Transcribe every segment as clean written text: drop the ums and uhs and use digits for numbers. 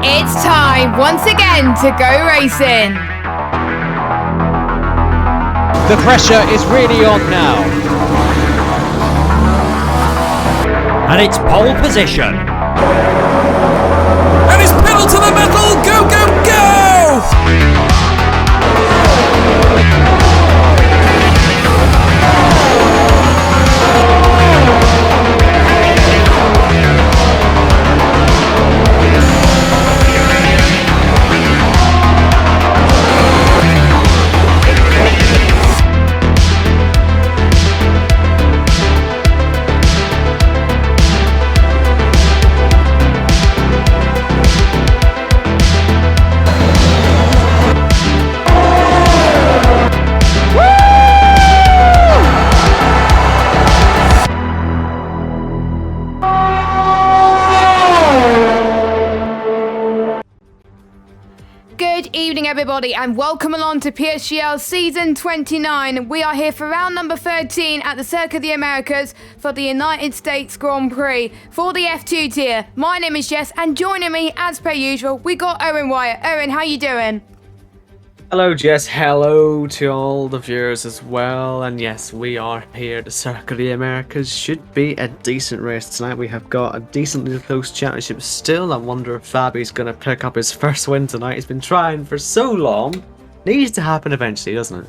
It's time once again to go racing. The pressure is really on now. And it's pole position. And it's pedal to the metal. Go, go, go! Good evening, everybody, and welcome along to PSGL Season 29. We are here for round number 13 at the Circuit of the Americas for the United States Grand Prix for the F2 tier. My name is Jess, and joining me, as per usual, we got Owen Wyatt. Owen, how you doing? Hello Jess, hello to all the viewers as well, and yes, we are here. The Circuit of the Americas should be a decent race tonight. We have got a decently close championship still. I wonder if Fabi's going to pick up his first win tonight. He's been trying for so long. Needs to happen eventually, doesn't it?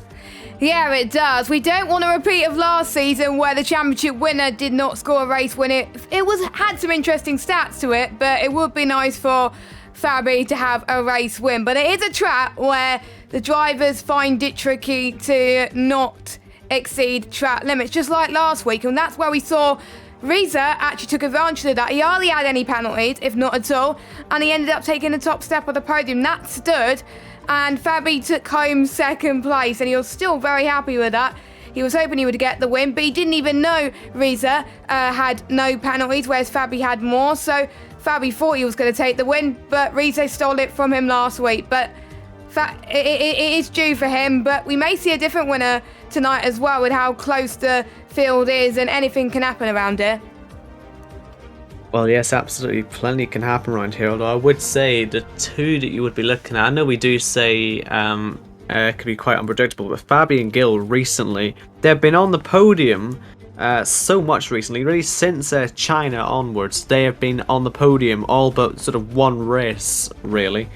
Yeah, it does. We don't want a repeat of last season where the championship winner did not score a race win. It had some interesting stats to it, but it would be nice for Fabi to have a race win. But it is a track where the drivers find it tricky to not exceed track limits, just like last week. And that's where we saw Reza actually took advantage of that. He hardly had any penalties, if not at all, and he ended up taking the top step of the podium. That stood, and Fabi took home second place, and he was still very happy with that. He was hoping he would get the win, but he didn't even know Reza had no penalties, whereas Fabi had more. So Fabi thought he was going to take the win, but Reza stole it from him last week. But it is due for him, but we may see a different winner tonight as well with how close the field is, and anything can happen around here. Well, yes, absolutely. Plenty can happen around here, although I would say the two that you would be looking at, I know we do say it could be quite unpredictable, but Fabi and Gil recently, they've been on the podium so much recently, really since China onwards. They have been on the podium all but sort of one race, really,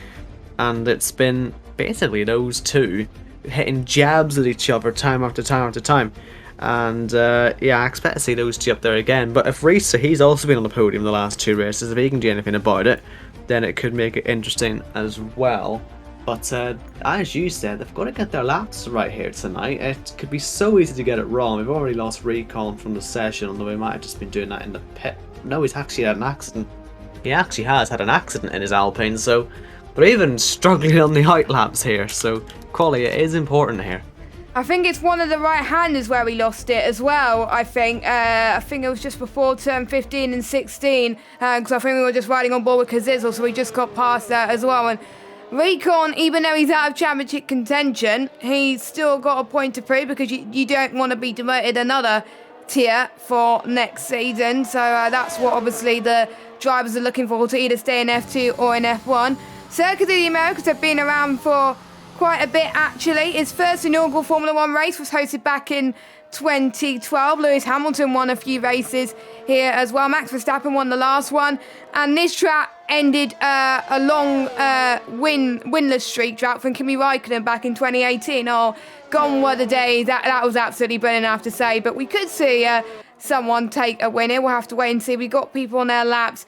and it's been basically those two hitting jabs at each other time after time after time. And yeah, I expect to see those two up there again. But if Risa, he's also been on the podium the last two races, if he can do anything about it, then it could make it interesting as well. But as you said, they've got to get their laps right here tonight. It could be so easy to get it wrong. We've already lost Recon from the session, although we might have just been doing that in the pit. No, he's actually had an accident. He actually has had an accident in his Alpine, so they're even struggling on the height laps here. So quality is important here. I think it's one of the right-handers where we lost it as well, I think. I think it was just before turn 15 and 16, because I think we were just riding on board with Kazizel, so we just got past that as well. And Recon, even though he's out of championship contention, he's still got a point to prove, because you don't want to be demoted another tier for next season. So that's what obviously the drivers are looking for, to either stay in F2 or in F1. Circuit of the Americas have been around for quite a bit, actually. His first inaugural Formula 1 race was hosted back in 2012. Lewis Hamilton won a few races here as well. Max Verstappen won the last one. And this track ended a long winless streak drought from Kimi Raikkonen back in 2018. Oh, gone were the days. That was absolutely brilliant, I have to say. But we could see someone take a win here. We'll have to wait and see. We've got people on their laps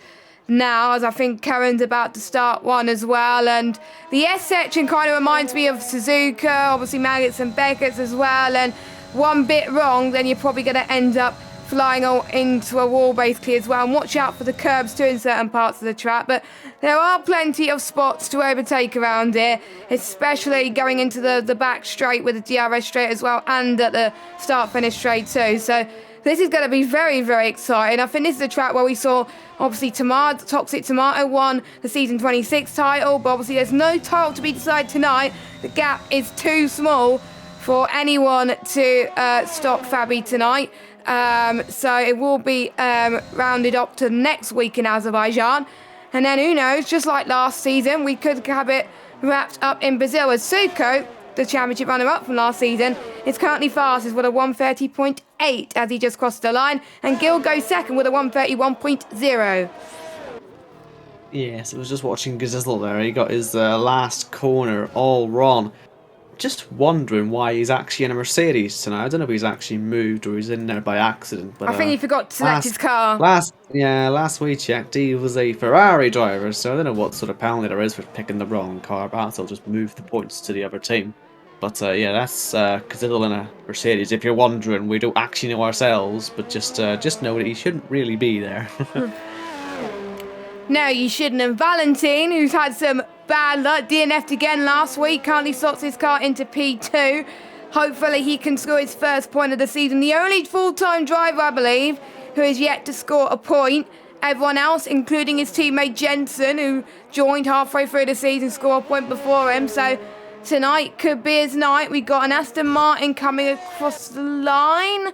now, as I think Karen's about to start one as well. And the S section kind of reminds me of Suzuka, obviously Maggots and Beckett's as well. And one bit wrong, then you're probably going to end up flying into a wall basically as well. And watch out for the curbs too in certain parts of the track. But there are plenty of spots to overtake around here, especially going into the back straight with the DRS straight as well, and at the start-finish straight too. So this is going to be very, very exciting. I think this is a track where we saw, obviously, Toxic Tomato won the Season 26 title, but obviously there's no title to be decided tonight. The gap is too small for anyone to stop Fabi tonight. So it will be rounded up to next week in Azerbaijan. And then who knows, just like last season, we could have it wrapped up in Brazil as Suko, the championship runner-up from last season, is currently fastest with a 1:30.8 as he just crossed the line, and Gil goes second with a 1:31.0. Yes, I was just watching Gazizzle there. He got his last corner all wrong. Just wondering why he's actually in a Mercedes tonight. I don't know if he's actually moved or he's in there by accident. But I think he forgot to select his car. Last we checked, he was a Ferrari driver, so I don't know what sort of penalty there is for picking the wrong car. Perhaps I'll just move the points to the other team. But yeah, that's Gazizzle in a Mercedes. If you're wondering, we don't actually know ourselves, but just know that he shouldn't really be there. No, you shouldn't. And Valentine, who's had some bad luck, DNF'd again last week, currently slots his car into P2. Hopefully he can score his first point of the season. The only full-time driver, I believe, who has yet to score a point. Everyone else, including his teammate Jensen, who joined halfway through the season, scored a point before him. So tonight could be his night. We've got an Aston Martin coming across the line.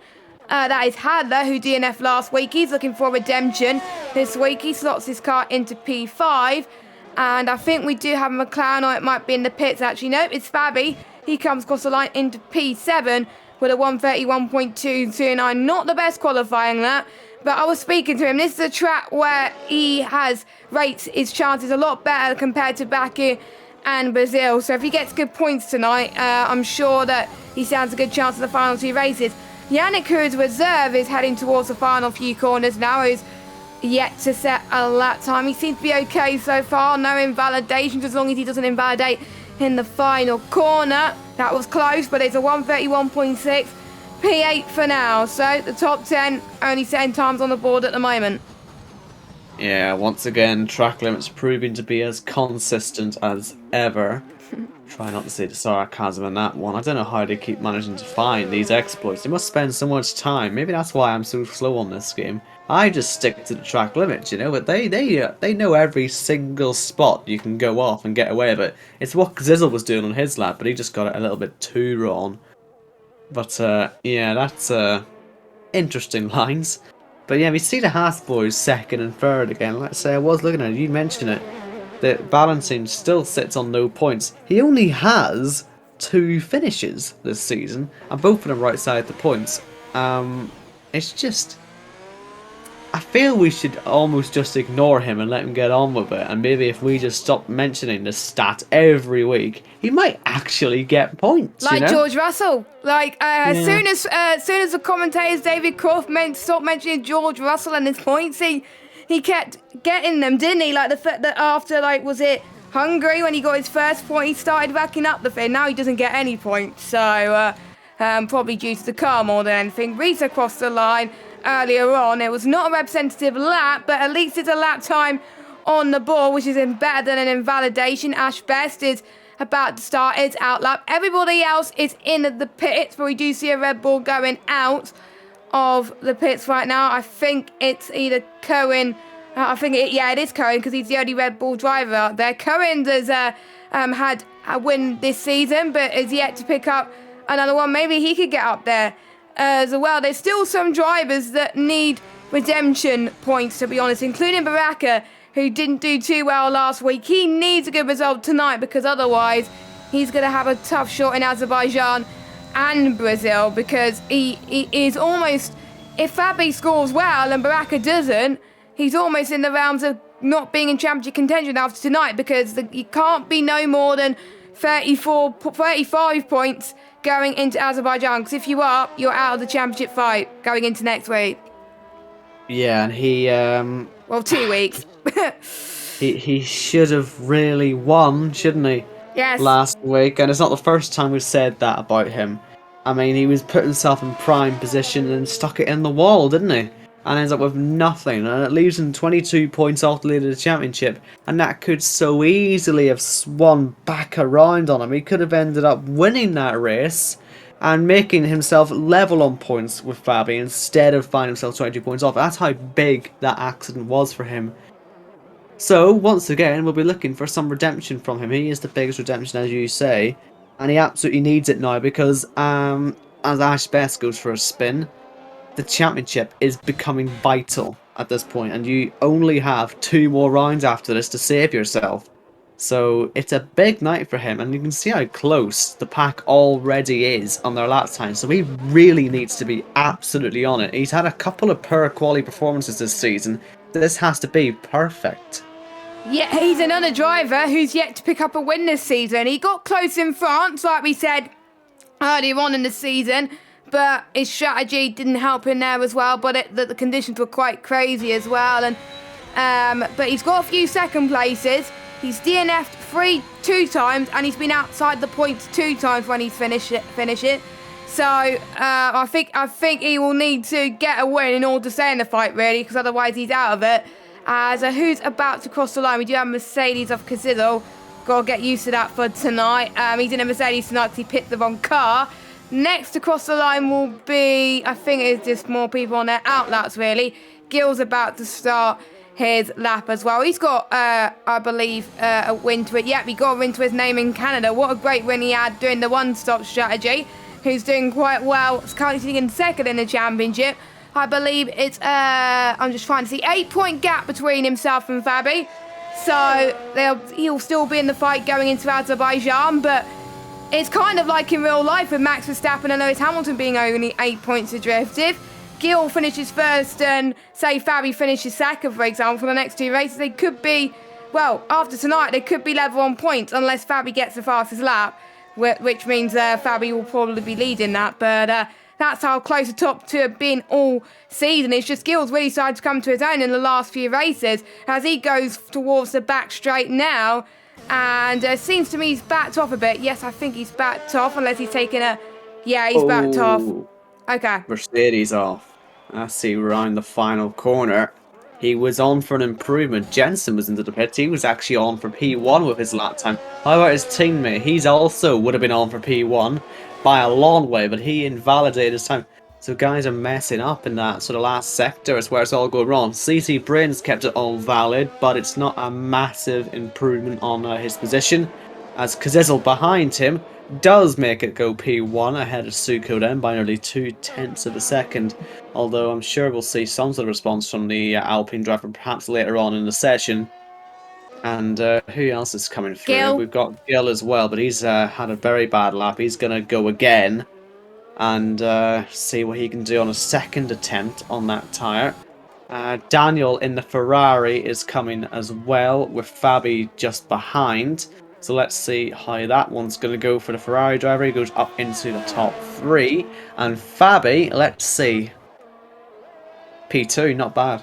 That is Hadler, who DNF'd last week. He's looking for redemption this week. He slots his car into P5. And I think we do have a McLaren, or it might be in the pits actually. Nope, it's Fabi. He comes across the line into P7 with a 1:31.229. Not the best qualifying lap, but I was speaking to him. This is a track where he rates his chances a lot better compared to Baku and Brazil. So if he gets good points tonight, I'm sure that he stands a good chance in the final two races. Yannick, who's reserve, is heading towards the final few corners now. He's yet to set a lap time. He seems to be okay so far. No invalidations, as long as he doesn't invalidate in the final corner. That was close, but it's a 1:31.6. P8 for now. So the top 10 only setting times on the board at the moment. Yeah, once again, track limits proving to be as consistent as ever. Try not to say the sarcasm in that one. I don't know how they keep managing to find these exploits. They must spend so much time. Maybe that's why I'm so slow on this game. I just stick to the track limits, you know, but they know every single spot you can go off and get away with it. It's what Zizzle was doing on his lap, but he just got it a little bit too wrong. But yeah, that's interesting lines. But yeah, we see the Haas boys second and third again. Like I say, I was looking at it, you mentioned it, that Valentine still sits on no points. He only has 2 finishes this season, and both of them right side the points. It's just, I feel we should almost just ignore him and let him get on with it. And maybe if we just stop mentioning the stat every week, he might actually get points. Like, you know? George Russell. Like as soon as the commentators David Croft stopped mentioning George Russell and his points, he kept getting them, didn't he? Like the fact that after, like, was it Hungary when he got his first point, he started racking up the thing. Now he doesn't get any points. So probably due to the car more than anything. Rita crossed the line earlier on. It was not a representative lap, but at least it's a lap time on the board, which is better than an invalidation. Ash Best is about to start its out lap. Everybody else is in the pits, but we do see a Red Bull going out of the pits right now. I think it's either Cohen. It is Cohen, because he's the only Red Bull driver out there. Cohen has had a win this season, but is yet to pick up another one. Maybe he could get up there as well. There's still some drivers that need redemption points, to be honest, including Baraka, who didn't do too well last week. He needs a good result tonight, because otherwise he's going to have a tough shot in Azerbaijan and Brazil, because he is almost, if Fabi scores well and Baraka doesn't, he's almost in the realms of not being in championship contention after tonight, because you can't be no more than 35 points going into Azerbaijan, because if you are, you're out of the championship fight going into next week. Yeah, and he 2 weeks. he should have really won, shouldn't he? Yes. Last week, and it's not the first time we've said that about him. I mean, he was put himself in prime position and stuck it in the wall, didn't he? And ends up with nothing, and it leaves him 22 points off the lead of the championship, and that could so easily have swung back around on him. He could have ended up winning that race and making himself level on points with Fabi instead of finding himself 22 points off. That's how big that accident was for him. So, once again, we'll be looking for some redemption from him. He is the biggest redemption, as you say, and he absolutely needs it now, because as Ash Best goes for a spin, the championship is becoming vital. at this point, and you only have 2 more rounds after this to save yourself. So it's a big night for him, and you can see how close the pack already is on their lap time. So he really needs to be absolutely on it. He's had a couple of poor quality performances this season. This has to be perfect. Yeah, he's another driver who's yet to pick up a win this season. He got close in France, like we said earlier on in the season, but his strategy didn't help him there as well. But the conditions were quite crazy as well, and but he's got a few second places. He's DNF'd two times, and he's been outside the points 2 times when he's finished it. So I think he will need to get a win in order to stay in the fight, really, because otherwise he's out of it. As who's about to cross the line? We do have Mercedes of Cazizzo. Got to get used to that for tonight. He's in a Mercedes tonight because he picked the wrong car. Next to cross the line will be, I think it's just more people on their outlaps, really. Gill's about to start his lap as well. He's got, I believe, a win to it. Yep, he got a win to his name in Canada. What a great win he had doing the one-stop strategy. Who's doing quite well. It's currently sitting in second in the championship. I believe it's, I'm just trying to see, 8-point gap between himself and Fabi. So he'll still be in the fight going into Azerbaijan, but it's kind of like in real life with Max Verstappen and Lewis Hamilton being only 8 points adrift. If Gil finishes first and, say, Fabi finishes second, for example, for the next 2 races, they could be, well, after tonight, they could be level on points unless Fabi gets the fastest lap, which means Fabi will probably be leading that. But that's how close the top 2 have been all season. It's just Gill's really started to come to his own in the last few races as he goes towards the back straight now. And it seems to me he's backed off a bit. Yes, I think he's backed off unless he's taken a... Yeah, he's backed off. Okay. Mercedes off. I see around the final corner. He was on for an improvement. Jensen was into the pits. He was actually on for P1 with his lap time. How about his teammate? He's also would have been on for P1 by a long way, but he invalidated his time. So guys are messing up in that sort of last sector. It's where it's all going wrong. CC Brain's kept it all valid, but it's not a massive improvement on his position. As Kazizel behind him does make it go P1 ahead of Suko then by nearly 0.2 of a second. Although I'm sure we'll see some sort of response from the Alpine driver perhaps later on in the session. And who else is coming through? Gil. We've got Gil as well, but he's had a very bad lap. He's going to go again and see what he can do on a second attempt on that tyre. Daniel in the Ferrari is coming as well, with Fabi just behind. So let's see how that one's going to go for the Ferrari driver. He goes up into the top 3. And Fabi, let's see. P2, not bad.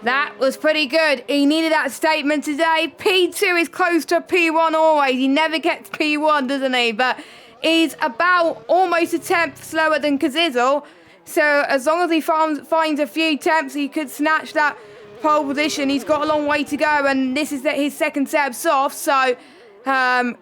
That was pretty good. He needed that statement today. P2 is close to P1 always. He never gets P1, doesn't he? But he's about almost a tenth slower than Kazizel. So as long as he finds a few tenths, he could snatch that pole position. He's got a long way to go, and this is his second set of softs, so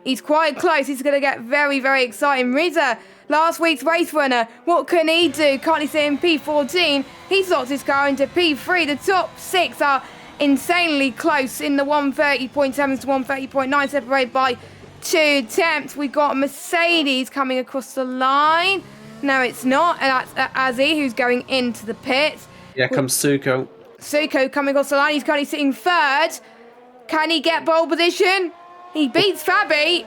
he's quite close. It's going to get very, very exciting. Riza, last week's race winner, what can he do? Currently sitting P14. He's locked his car into P3. The top 6 are insanely close in the 130.7 to 130.9, separated by 2 attempts. We've got Mercedes coming across the line. No, it's not, and that's Azzy, who's going into the pits. Yeah, comes Suko. Suko coming across the line. He's currently sitting 3rd. Can he get pole position? He beats Fabi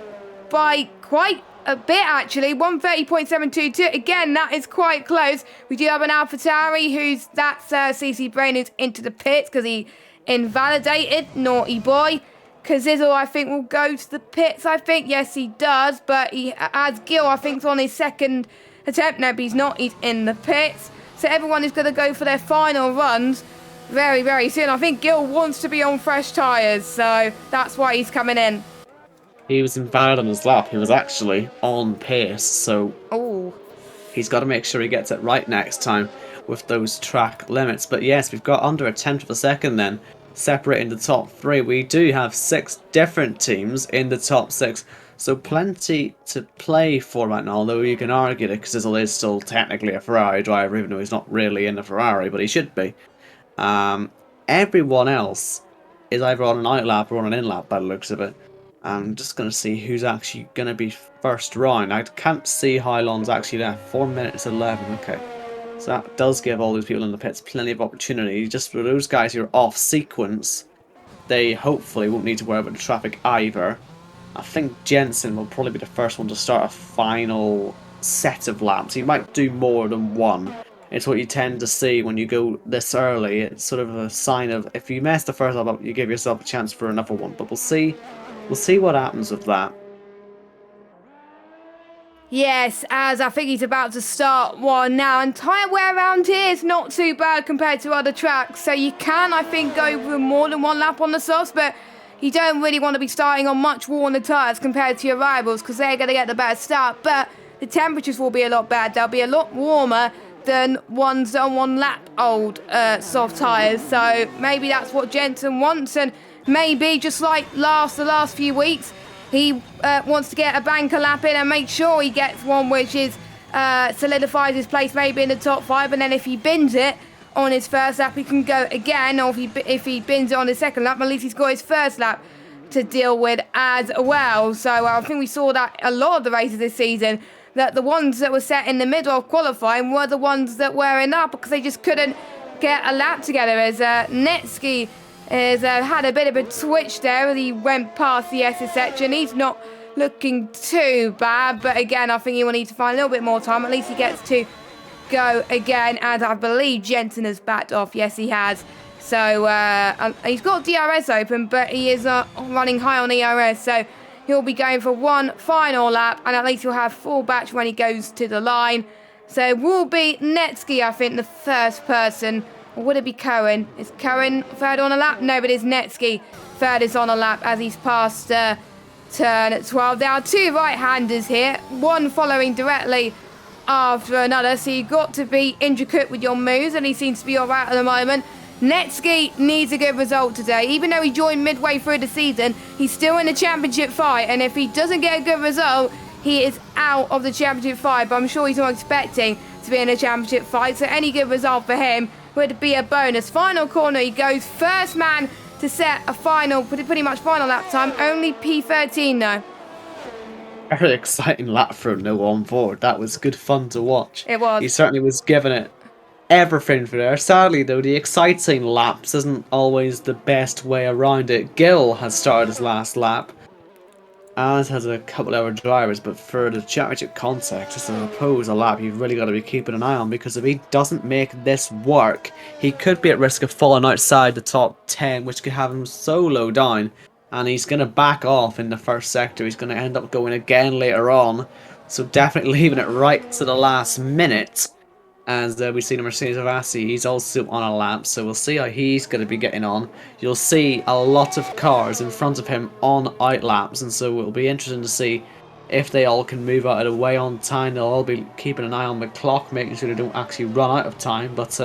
by quite a bit, actually. 130.722. Again, that is quite close. We do have an AlphaTauri that's CC Brain who's into the pits because he invalidated. Naughty boy. Kazizel, I think, will go to the pits, I think. Yes, he does. But he adds Gil, I think, on his second attempt. No, but he's not. He's in the pits. So everyone is going to go for their final runs very, very soon. I think Gil wants to be on fresh tyres, so that's why he's coming in. He was invalid on his lap. He was actually on pace, so he's got to make sure he gets it right next time with those track limits. But yes, we've got under a tenth of a second then, separating the top 3. We do have 6 different teams in the top 6, so plenty to play for right now, although you can argue that Kazizel is still technically a Ferrari driver, even though he's not really in a Ferrari, but he should be. Everyone else is either on an outlap or on an in-lap by the looks of it. I'm just going to see who's actually going to be first round. I can't see how long's actually left. 4 minutes 11, okay. So that does give all those people in the pits plenty of opportunity. Just for those guys who are off sequence, they hopefully won't need to worry about the traffic either. I think Jensen will probably be the first one to start a final set of laps. He might do more than one. It's what you tend to see when you go this early. It's sort of a sign of if you mess the first lap up, you give yourself a chance for another one. But we'll see. We'll see what happens with that. Yes, as I think he's about to start one now, and tyre wear around here is not too bad compared to other tracks, so you can, I think, go for more than one lap on the softs, but you don't really want to be starting on much worn tyres compared to your rivals, because they're going to get the better start, but the temperatures will be a lot better. They'll be a lot warmer than ones on 1 lap old soft tyres, so maybe that's what Jensen wants, and maybe just like the last few weeks, he wants to get a banker lap in and make sure he gets one which is solidifies his place maybe in the top 5, and then if he bins it on his first lap he can go again, or if he bins it on his second lap, at least he's got his first lap to deal with as well. So I think we saw that a lot of the races this season, that the ones that were set in the middle of qualifying were the ones that were in up because they just couldn't get a lap together, as Netsky has had a bit of a twitch there as he went past the S's section. He's not looking too bad, but again, I think he will need to find a little bit more time. At least he gets to go again, and I believe Jensen has backed off. Yes, he has. So he's got DRS open, but he is running high on ERS, so he'll be going for one final lap, and at least he'll have full batch when he goes to the line. So it will be Netsky, I think, the first person. Or would it be Cohen? Is Cohen third on a lap? No, but it's Netsky. Third is on a lap as he's passed turn at 12. There are 2 right-handers here, one following directly after another, so you've got to be intricate with your moves, and he seems to be all right at the moment. Netsky needs a good result today. Even though he joined midway through the season, he's still in the championship fight, and if he doesn't get a good result, he is out of the championship fight, but I'm sure he's not expecting to be in a championship fight, so any good result for him would be a bonus. Final corner he goes, first man to set a final, pretty much final lap time, only P13 though. Very exciting lap from no on board. That was good fun to watch. It was. He certainly was giving it everything for there. Sadly though, the exciting laps isn't always the best way around it. Gill has started his last lap, as has a couple of other drivers, but for the championship context, just to oppose a lap you've really got to be keeping an eye on, because if he doesn't make this work, he could be at risk of falling outside the top 10, which could have him so low down, and he's going to back off in the first sector. He's going to end up going again later on, so definitely leaving it right to the last minute. As we see the Mercedes Avassi, he's also on a lap, so we'll see how he's going to be getting on. You'll see a lot of cars in front of him on out laps, and so it'll be interesting to see if they all can move out of the way on time. They'll all be keeping an eye on the clock, making sure they don't actually run out of time, but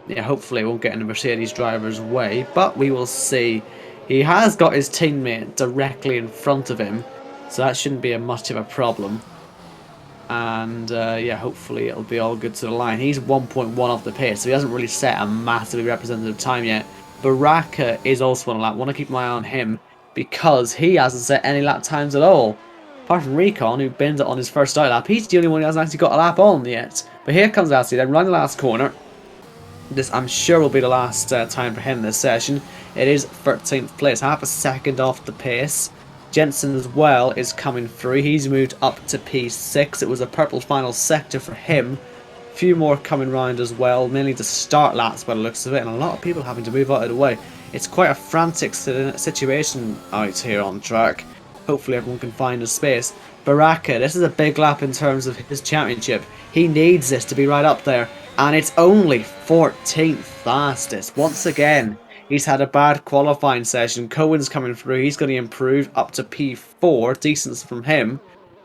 yeah, hopefully it won't get in the Mercedes driver's way, but we will see. He has got his teammate directly in front of him, so that shouldn't be much of a problem. And yeah, hopefully it'll be all good to the line. He's 1.1 off the pace, so he hasn't really set a massively representative time yet. Baraka is also on a lap. I want to keep my eye on him because he hasn't set any lap times at all. Apart from Recon, who bins it on his first out lap, he's the only one who hasn't actually got a lap on yet. But here comes Assi then, round the last corner. This, I'm sure, will be the last time for him this session. It is 13th place, half a second off the pace. Jensen as well is coming through. He's moved up to P6. It was a purple final sector for him. A few more coming round as well, mainly to start laps by the looks of it, and a lot of people having to move out of the way. It's quite a frantic situation out here on track. Hopefully everyone can find a space. Baraka, this is a big lap in terms of his championship. He needs this to be right up there, and it's only 14th fastest. Once again, he's had a bad qualifying session. Cohen's coming through. He's going to improve up to P4. Decent from him.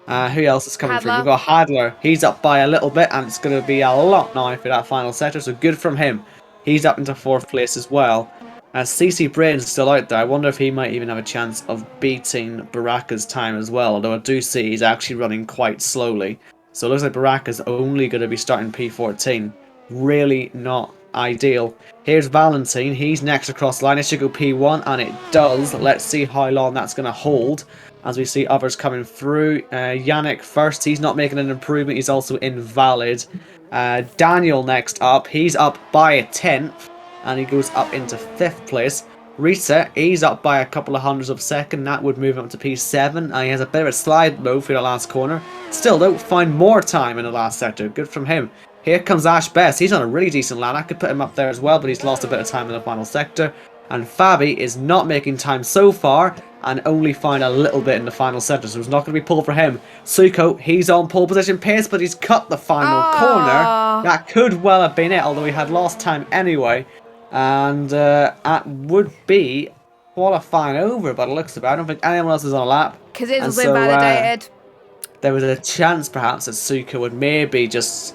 Who else is coming through? We've got Hadler. He's up by a little bit, and it's going to be a lot now for that final sector, so good from him. He's up into 4th place as well. CC Brayton's still out there. I wonder if he might even have a chance of beating Baraka's time as well, although I do see he's actually running quite slowly. So it looks like Baraka's only going to be starting P14. Really not ideal. Here's Valentine. He's next across the line. It should go P1, and it does. Let's see how long that's going to hold as we see others coming through. Yannick first. He's not making an improvement. He's also invalid. Daniel next up. He's up by a 10th, and he goes up into 5th place. Risa, he's up by a couple of hundreds of a second. That would move him up to P7. And he has a bit of a slide though for the last corner. Still, though, find more time in the last sector. Good from him. Here comes Ash Best. He's on a really decent lap. I could put him up there as well, but he's lost a bit of time in the final sector. And Fabi is not making time so far and only find a little bit in the final sector, so it's not going to be pole for him. Suko, he's on pole position pace, but he's cut the final corner. That could well have been it, although he had lost time anyway. And that would be qualifying over by the looks of it. I don't think anyone else is on a lap. Because it was invalidated. There was a chance perhaps that Suko would maybe just,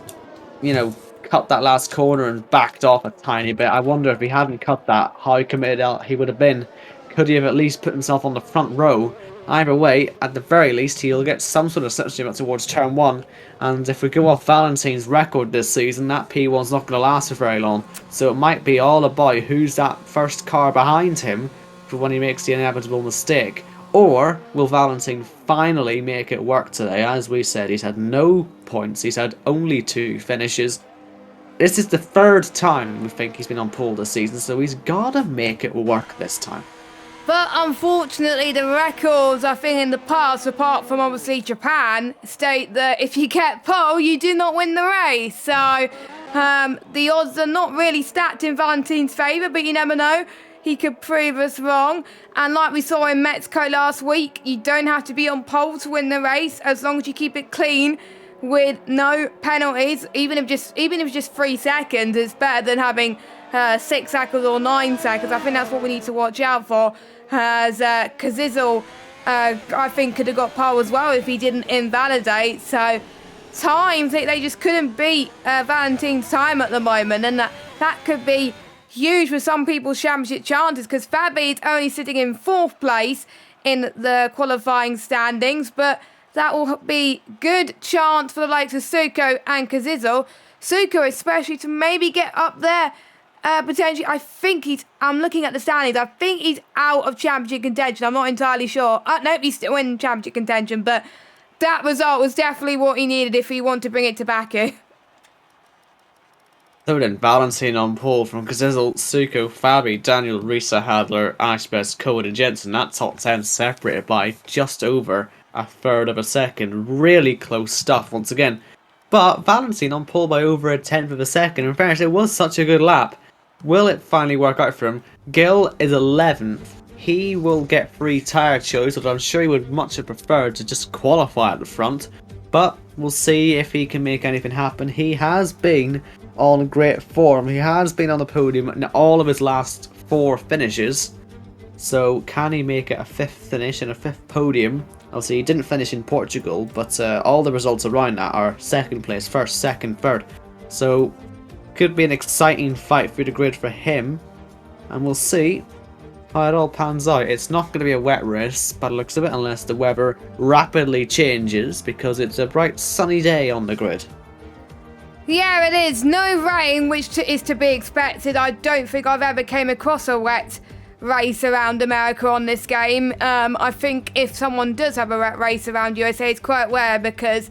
you know, cut that last corner and backed off a tiny bit. I wonder if he hadn't cut that, how committed he would have been. Could he have at least put himself on the front row? Either way, at the very least, he'll get some sort of substitute up towards turn 1. And if we go off Valentine's record this season, that P1's not going to last for very long. So it might be all about who's that first car behind him for when he makes the inevitable mistake. Or will Valentine finally make it work today? As we said, he's had no points. He's had only 2 finishes. This is the 3rd time we think he's been on pole this season, so he's got to make it work this time. But unfortunately, the records, I think, in the past, apart from obviously Japan, state that if you get pole, you do not win the race. So the odds are not really stacked in Valentine's favour, but you never know. He could prove us wrong. And like we saw in Mexico last week, you don't have to be on pole to win the race, as long as you keep it clean with no penalties. Even if it's just 3 seconds, it's better than having 6 seconds or 9 seconds. I think that's what we need to watch out for. As Kazizel, I think, could have got pole as well if he didn't invalidate. So times they just couldn't beat Valentine's time at the moment, and that could be huge for some people's championship chances, because Fabi is only sitting in 4th place in the qualifying standings, but that will be good chance for the likes of Suko and Kazizel. Suko especially to maybe get up there. Potentially, I'm looking at the standings, I think he's out of championship contention. I'm not entirely sure. Nope, he's still in championship contention, but that result was definitely what he needed if he wanted to bring it to Baku. So then, Valentine on pole from Kazizel, Suko, Fabi, Daniel, Risa, Hadler, Ashbest, Cohen and Jensen. That top 10 separated by just over a 1/3 of a second. Really close stuff once again. But Valentine on pole by over a 1/10 of a second. In fairness, it was such a good lap. Will it finally work out for him? Gil is 11th. He will get free tyre choice, which I'm sure he would much have preferred to just qualify at the front. But we'll see if he can make anything happen. He has been on great form. He has been on the podium in all of his last 4 finishes. So can he make it a 5th finish and a 5th podium? Obviously, he didn't finish in Portugal, but all the results around that are 2nd place, 1st, 2nd, 3rd. So could be an exciting fight through the grid for him, and we'll see how it all pans out. It's not going to be a wet race by the looks of it, unless the weather rapidly changes, because it's a bright sunny day on the grid. Yeah, it is. No rain, which is to be expected. I don't think I've ever came across a wet race around America on this game. I think if someone does have a wet race around USA, it's quite rare, because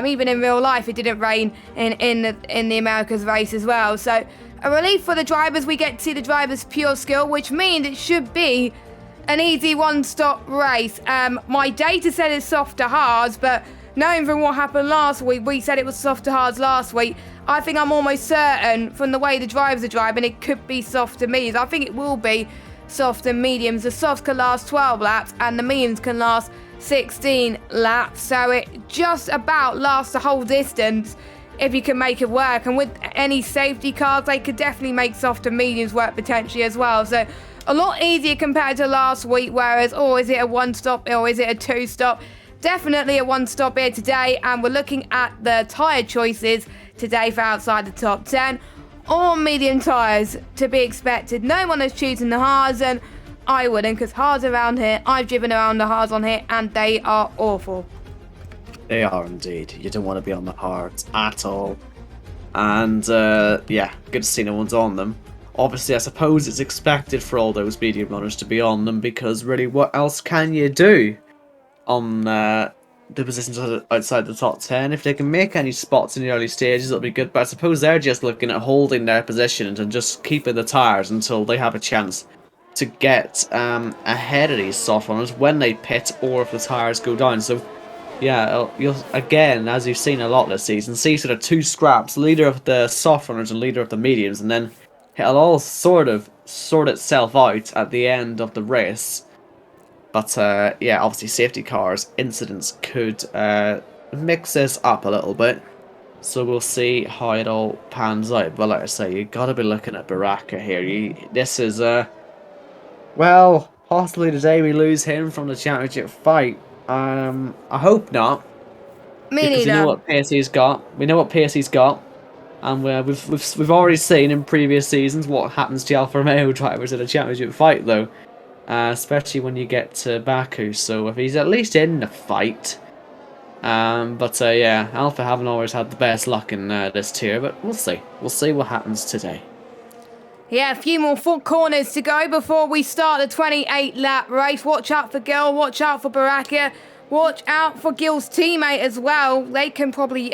even in real life it didn't rain in the Americas race as well. So a relief for the drivers. We get to see the drivers' pure skill, which means it should be an easy one-stop race. My data said it's soft to hards, but knowing from what happened last week, we said it was soft to hards last week. I think I'm almost certain from the way the drivers are driving, it could be soft to mediums. I think it will be soft and mediums. The softs can last 12 laps and the mediums can last 16 laps, so it just about lasts the whole distance if you can make it work. And with any safety cars, they could definitely make soft and mediums work potentially as well. So a lot easier compared to last week, whereas, is it a 1-stop or is it a 2-stop? Definitely a 1-stop here today, and we're looking at the tyre choices today for outside the top 10. All medium tyres to be expected. No one is choosing the hards, and I wouldn't, because hards around here, I've driven around the hards on here, and they are awful. They are indeed. You don't want to be on the hards at all. And yeah, good to see no one's on them. Obviously, I suppose it's expected for all those medium runners to be on them, because really, what else can you do on the positions outside the top 10. If they can make any spots in the early stages, it'll be good. But I suppose they're just looking at holding their positions and just keeping the tyres until they have a chance to get ahead of these soft runners when they pit or if the tyres go down. So yeah, you'll again, as you've seen a lot this season, see sort of two scraps, leader of the soft runners and leader of the mediums, and then it'll all sort of sort itself out at the end of the race. But yeah, obviously safety cars incidents could mix this up a little bit. So we'll see how it all pans out. But like I say, you got to be looking at Baraka here. This is well, possibly today we lose him from the championship fight. I hope not. Me Because neither. you know what PSG's got. We know what PSG's got. And we've already seen in previous seasons what happens to Alfa Romeo drivers in a championship fight, though. Especially when you get to Baku. So if he's at least in the fight. But yeah, Alfa haven't always had the best luck in this tier. But we'll see. We'll see what happens today. Yeah, a few more 4 corners to go before we start the 28-lap race. Watch out for Gil, watch out for Baraka, watch out for Gil's teammate as well. They can probably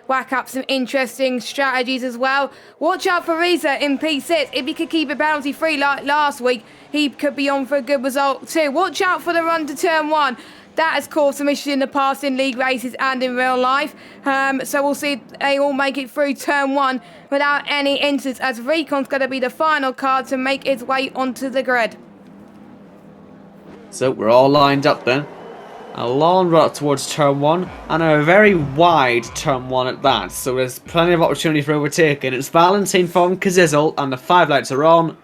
whack up some interesting strategies as well. Watch out for Reza in P6. If he could keep it penalty-free like last week, he could be on for a good result too. Watch out for the run to turn 1. That has caused some issues in the past in league races and in real life. So we'll see if they all make it through turn 1 without any incidents, as Recon's going to be the final car to make its way onto the grid. So we're all lined up then. A long run towards turn 1 and a very wide turn 1 at that. So there's plenty of opportunity for overtaking. It's Valentine from Kazizel and the 5 lights are on.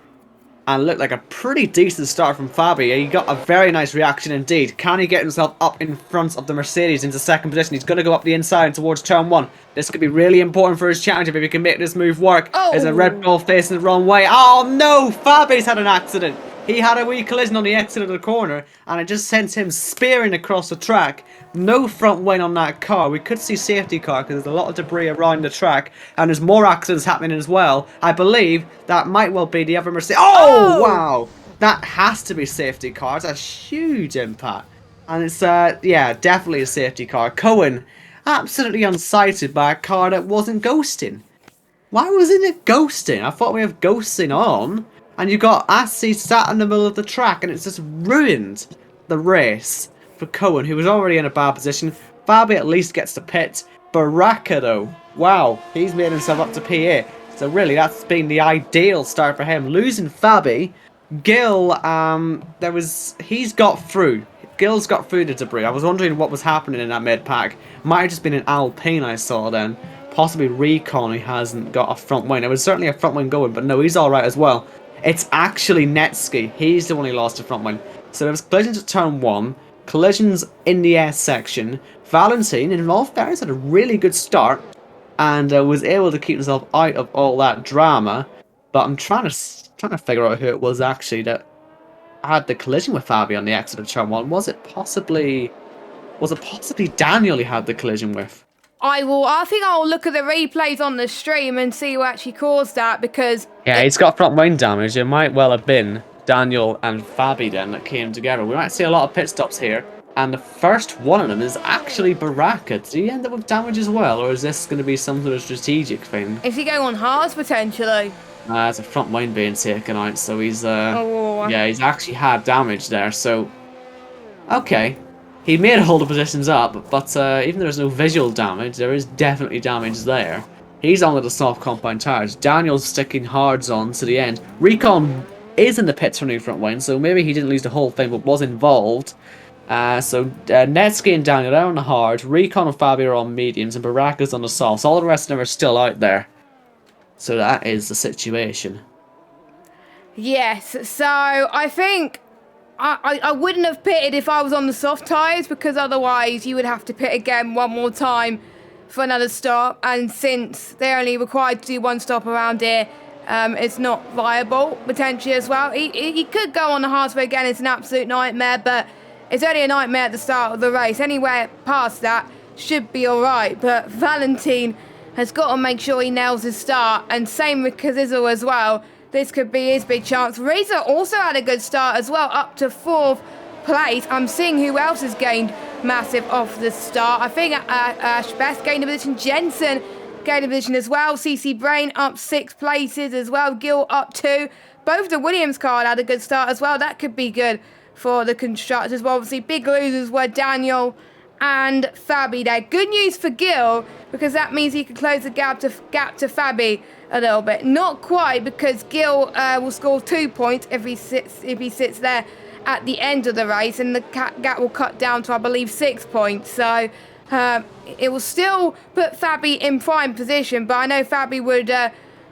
And looked like a pretty decent start from Fabi. He got a very nice reaction indeed. Can he get himself up in front of the Mercedes into second position? He's going to go up the inside towards turn 1. This could be really important for his championship if he can make this move work. Oh. There's a Red Bull facing the wrong way. Oh no! Fabi's had an accident. He had a wee collision on the exit of the corner and it just sent him spearing across the track. No front wing on that car. We could see safety car because there's a lot of debris around the track and there's more accidents happening as well. I believe that might well be the other Mercedes. Oh, wow! That has to be safety car. It's a huge impact. And it's, yeah, definitely a safety car. Cohen, absolutely unsighted by a car that wasn't ghosting. Why wasn't it ghosting? I thought we have ghosting on. And you got Assi sat in the middle of the track and it's just ruined the race for Cohen, who was already in a bad position. Fabi at least gets to pit. Baraka though, wow, he's made himself up to PA. So really that's been the ideal start for him. Losing Fabi, Gil, he's got through. Gil's got through the debris. I was wondering what was happening in that mid-pack. Might have just been an Alpine I saw then. Possibly Recon, who hasn't got a front wing. There was certainly a front wing going, but no, he's alright as well. It's actually Netsky. He's the one who lost the front wing. So there was collisions at turn 1, collisions in the S section. Valentine, in all fairness, had a really good start and was able to keep himself out of all that drama. But I'm trying to figure out who it was actually that had the collision with Fabi on the exit of turn 1. Was it possibly Daniel he had the collision with? I think I'll look at the replays on the stream and see what actually caused that, because... Yeah, he's got front wing damage. It might well have been Daniel and Fabi then that came together. We might see a lot of pit stops here. And the first one of them is actually Baraka. Did he end up with damage as well? Or is this going to be some sort of strategic thing? Is he going on hards, potentially? There's a front wing being taken out, so he's... Oh. Yeah, he's actually had damage there, so... Okay. He may have hold the positions up, but even though there's no visual damage, there is definitely damage there. He's on with the soft compound tires. Daniel's sticking hards on to the end. Recon is in the pits for new front wing, so maybe he didn't lose the whole thing, but was involved. So Netsky and Daniel are on the hard. Recon and Fabio are on mediums, and Baraka's on the softs. All the rest of them are still out there. So that is the situation. Yes, so I think... I wouldn't have pitted if I was on the soft tyres, because otherwise you would have to pit again one more time for another stop, and since they're only required to do one stop around here, it's not viable potentially as well. He could go on the hards, but again it's an absolute nightmare, but it's only a nightmare at the start of the race. Anywhere past that should be alright, but Valentine has got to make sure he nails his start, and same with Kazizel as well. This could be his big chance. Reza also had a good start as well, up to 4th place. I'm seeing who else has gained massive off the start. I think Ash Best gained a position. Jensen gained a position as well. CC Brain up 6 places as well. Gill up 2. Both the Williams car had a good start as well. That could be good for the constructors. Well, obviously, big losers were Daniel and Fabi there. Good news for Gill, because that means he can close the gap to Fabi a little bit. Not quite, because Gill will score 2 points if he sits there at the end of the race, and the gap will cut down to, I believe, 6 points. So it will still put Fabi in prime position, but I know Fabi would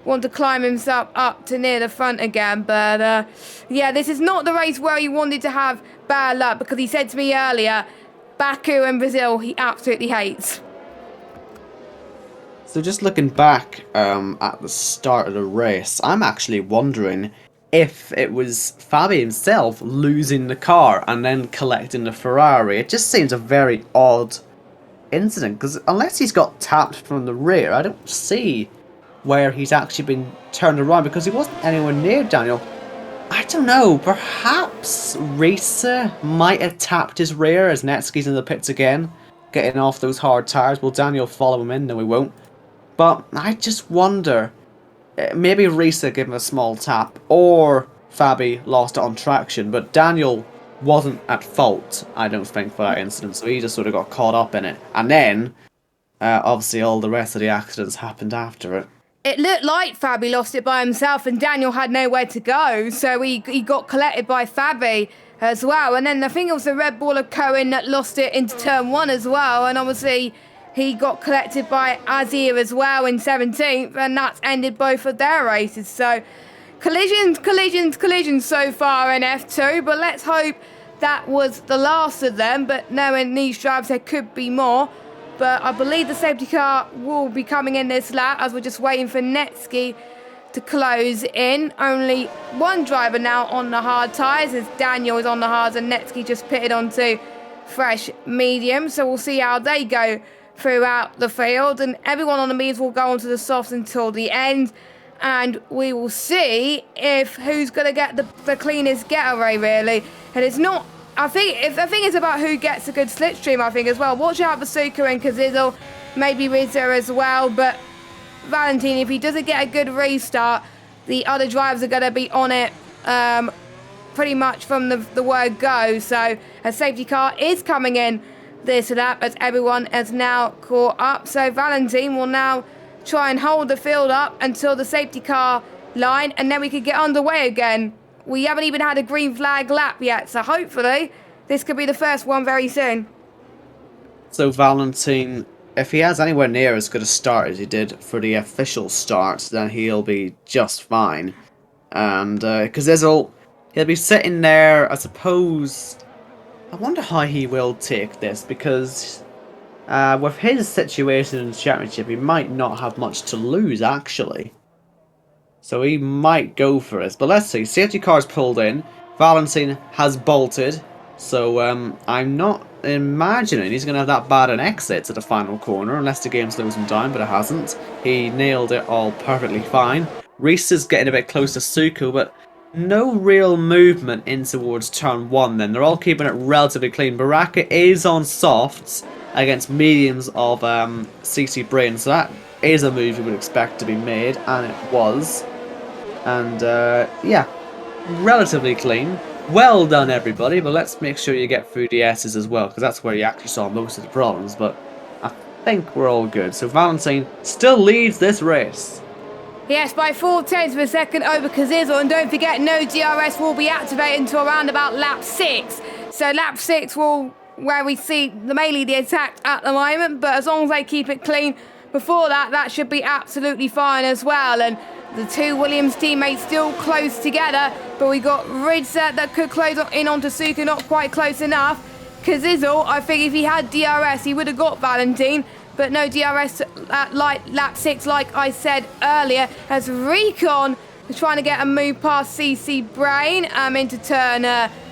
want to climb himself up to near the front again. But yeah, this is not the race where he wanted to have bad luck, because he said to me earlier, Baku and Brazil he absolutely hates. So just looking back at the start of the race, I'm actually wondering if it was Fabi himself losing the car and then collecting the Ferrari. It just seems a very odd incident, because unless he's got tapped from the rear, I don't see where he's actually been turned around, because he wasn't anywhere near Daniel. I don't know, perhaps Risa might have tapped his rear as Netsky's in the pits again, getting off those hard tyres. Will Daniel follow him in? No, he won't. But I just wonder, maybe Risa gave him a small tap, or Fabi lost it on traction, but Daniel wasn't at fault, I don't think, for that incident, so he just sort of got caught up in it. And then, obviously, all the rest of the accidents happened after it. It looked like Fabi lost it by himself, and Daniel had nowhere to go, so he got collected by Fabi as well. And then I think it was the Red Bull Cohen that lost it into turn 1 as well, and obviously he got collected by Azir as well in 17th, and that's ended both of their races. So collisions so far in F2, but let's hope that was the last of them. But knowing these drivers, there could be more. But I believe the safety car will be coming in this lap, as we're just waiting for Netsky to close in. Only one driver now on the hard tyres, as Daniel is on the hards and Netsky just pitted onto fresh medium. So we'll see how they go throughout the field, and everyone on the mediums will go onto the softs until the end, and we will see if who's going to get the cleanest getaway, really. And it's not, I think it's about who gets a good slipstream, I think, as well. Watch out for Suka and Kazizel, maybe Rizzo as well, but Valentine, if he doesn't get a good restart, the other drivers are going to be on it pretty much from the word go. So a safety car is coming in this lap, as everyone has now caught up. So Valentine will now try and hold the field up until the safety car line, and then we could get underway again. We haven't even had a green flag lap yet, so hopefully this could be the first one very soon. So Valentine, if he has anywhere near as good a start as he did for the official start, then he'll be just fine. And because he'll be sitting there, I suppose. I wonder how he will take this, because with his situation in the championship, he might not have much to lose, actually. So he might go for it. But let's see. Safety car's pulled in. Valentine has bolted. So I'm not imagining he's going to have that bad an exit to the final corner, unless the game slows him down, but it hasn't. He nailed it all perfectly fine. Reese is getting a bit close to Suko, but no real movement in towards turn 1 then. They're all keeping it relatively clean. Baraka is on softs against mediums of CC Brain, so that is a move you would expect to be made, and it was. And yeah, relatively clean. Well done, everybody, but let's make sure you get through the S's as well, because that's where you actually saw most of the problems, but I think we're all good. So Valentine still leads this race. Yes, by 4/10 of a second over Kazizel, and don't forget, no DRS will be activated until around about lap 6. So lap 6 will, where we see mainly the attack at the moment, but as long as they keep it clean before that, that should be absolutely fine as well. And the two Williams teammates still close together, but we got Ridza that could close in onto Suka, not quite close enough. Kazizel, I think if he had DRS, he would have got Valentine. But no DRS at lap 6, like I said earlier, as Recon is trying to get a move past CC Brain into turn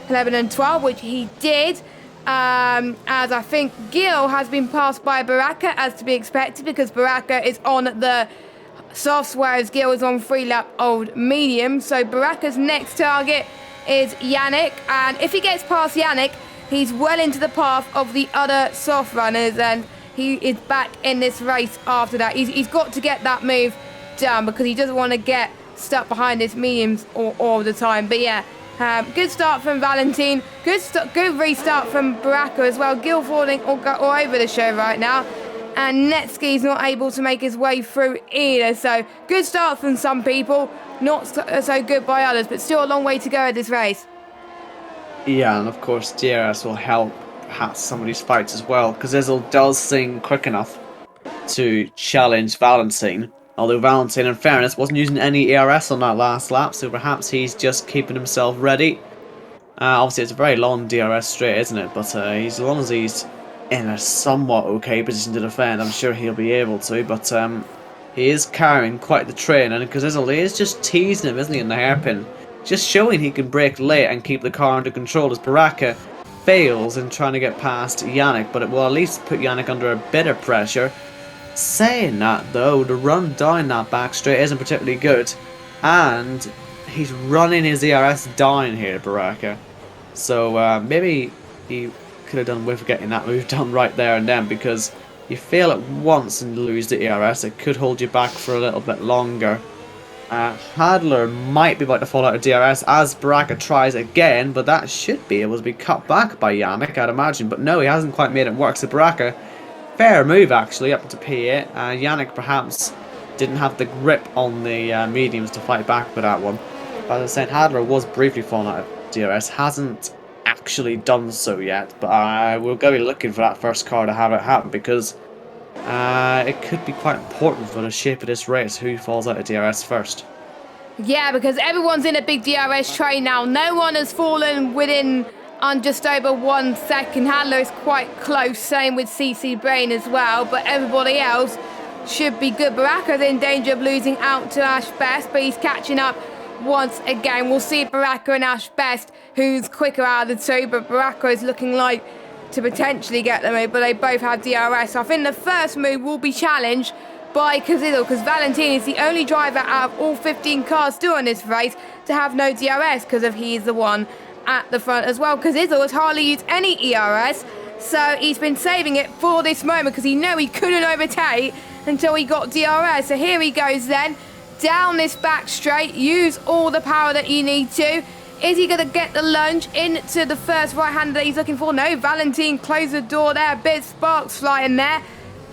11 and 12, which he did. As I think Gil has been passed by Baraka, as to be expected, because Baraka is on the softs, whereas Gil is on 3-lap old medium. So Baraka's next target is Yannick, and if he gets past Yannick, he's well into the path of the other soft runners, and he is back in this race after that. He's got to get that move done because he doesn't want to get stuck behind his mediums all the time. But yeah, good start from Valentine. Good restart from Baraka as well. Gil falling all over the show right now. And Netsky's not able to make his way through either. So good start from some people, not so good by others, but still a long way to go at this race. Yeah, and of course DRS will help perhaps some of these fights as well, because Izzle does seem quick enough to challenge Valentine. Although Valentine, in fairness, wasn't using any ERS on that last lap, so perhaps he's just keeping himself ready. Obviously, it's a very long DRS straight, isn't it? But as long as he's in a somewhat okay position to defend, I'm sure he'll be able to. But he is carrying quite the train, and because Izzle is just teasing him, isn't he, in the hairpin? Just showing he can brake late and keep the car under control as Baraka fails in trying to get past Yannick, but it will at least put Yannick under a bit of pressure. Saying that though, the run down that back straight isn't particularly good, and he's running his ERS down here, Baraka. So maybe he could have done with getting that move done right there and then, because you fail it once and lose the ERS, it could hold you back for a little bit longer. Hadler might be about to fall out of DRS as Baraka tries again, but that should be able to be cut back by Yannick, I'd imagine. But no, he hasn't quite made it work. So Baraka, fair move actually, up to P8. Yannick perhaps didn't have the grip on the mediums to fight back for that one. But as I said, Hadler was briefly falling out of DRS, hasn't actually done so yet. But we're going to be looking for that first car to have it happen, because it could be quite important for the shape of this race, who falls out of DRS first. Yeah, because everyone's in a big DRS train now. No one has fallen within just over 1 second. Hadler is quite close, same with CC Brain as well, but everybody else should be good. Baraka's in danger of losing out to Ash Best, but he's catching up once again. We'll see Baraka and Ash Best who's quicker out of the two, but Baraka is looking like to potentially get the move, but they both have DRS. So I think the first move will be challenged by Cazidlo, because Valentine is the only driver out of all 15 cars still in this race to have no DRS, because he is the one at the front as well. Cazidlo has hardly used any ERS, so he's been saving it for this moment, because he knew he couldn't overtake until he got DRS. So here he goes then, down this back straight, use all the power that you need to. Is he going to get the lunge into the first right-hander that he's looking for? No, Valentine closed the door there. A bit of sparks flying there.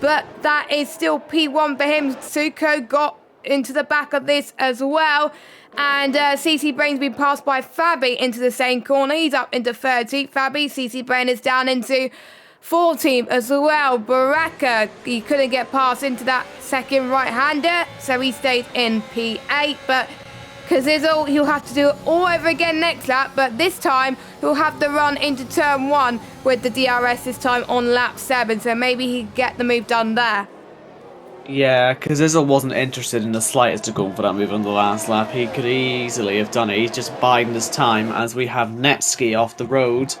But that is still P1 for him. Suko got into the back of this as well. And CC Brain's been passed by Fabi into the same corner. He's up into 30. Fabi, CC Brain is down into 14 as well. Baraka, he couldn't get past into that second right-hander, so he stayed in P8. But Cazidlo, he'll have to do it all over again next lap, but this time he'll have to run into turn 1 with the DRS this time on lap 7, so maybe he'd get the move done there. Yeah, because Izzle wasn't interested in the slightest to go for that move on the last lap. He could easily have done it. He's just biding his time as we have Netsky off the road.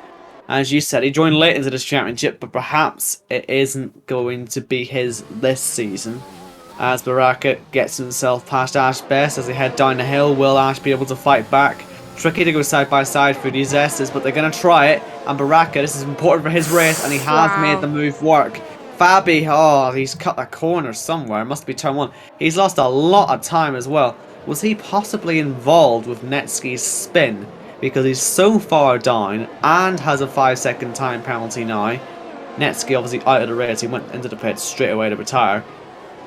As you said, he joined late into this championship, but perhaps it isn't going to be his this season. As Baraka gets himself past Ash Best as they head down the hill, will Ash be able to fight back? Tricky to go side by side through these S's, but they're going to try it. And Baraka, this is important for his race, and he has made the move work. Fabi, oh, he's cut a corner somewhere. It must be turn 1. He's lost a lot of time as well. Was he possibly involved with Netsky's spin? Because he's so far down and has a 5-second time penalty now. Netsky obviously out of the race. He went into the pit straight away to retire.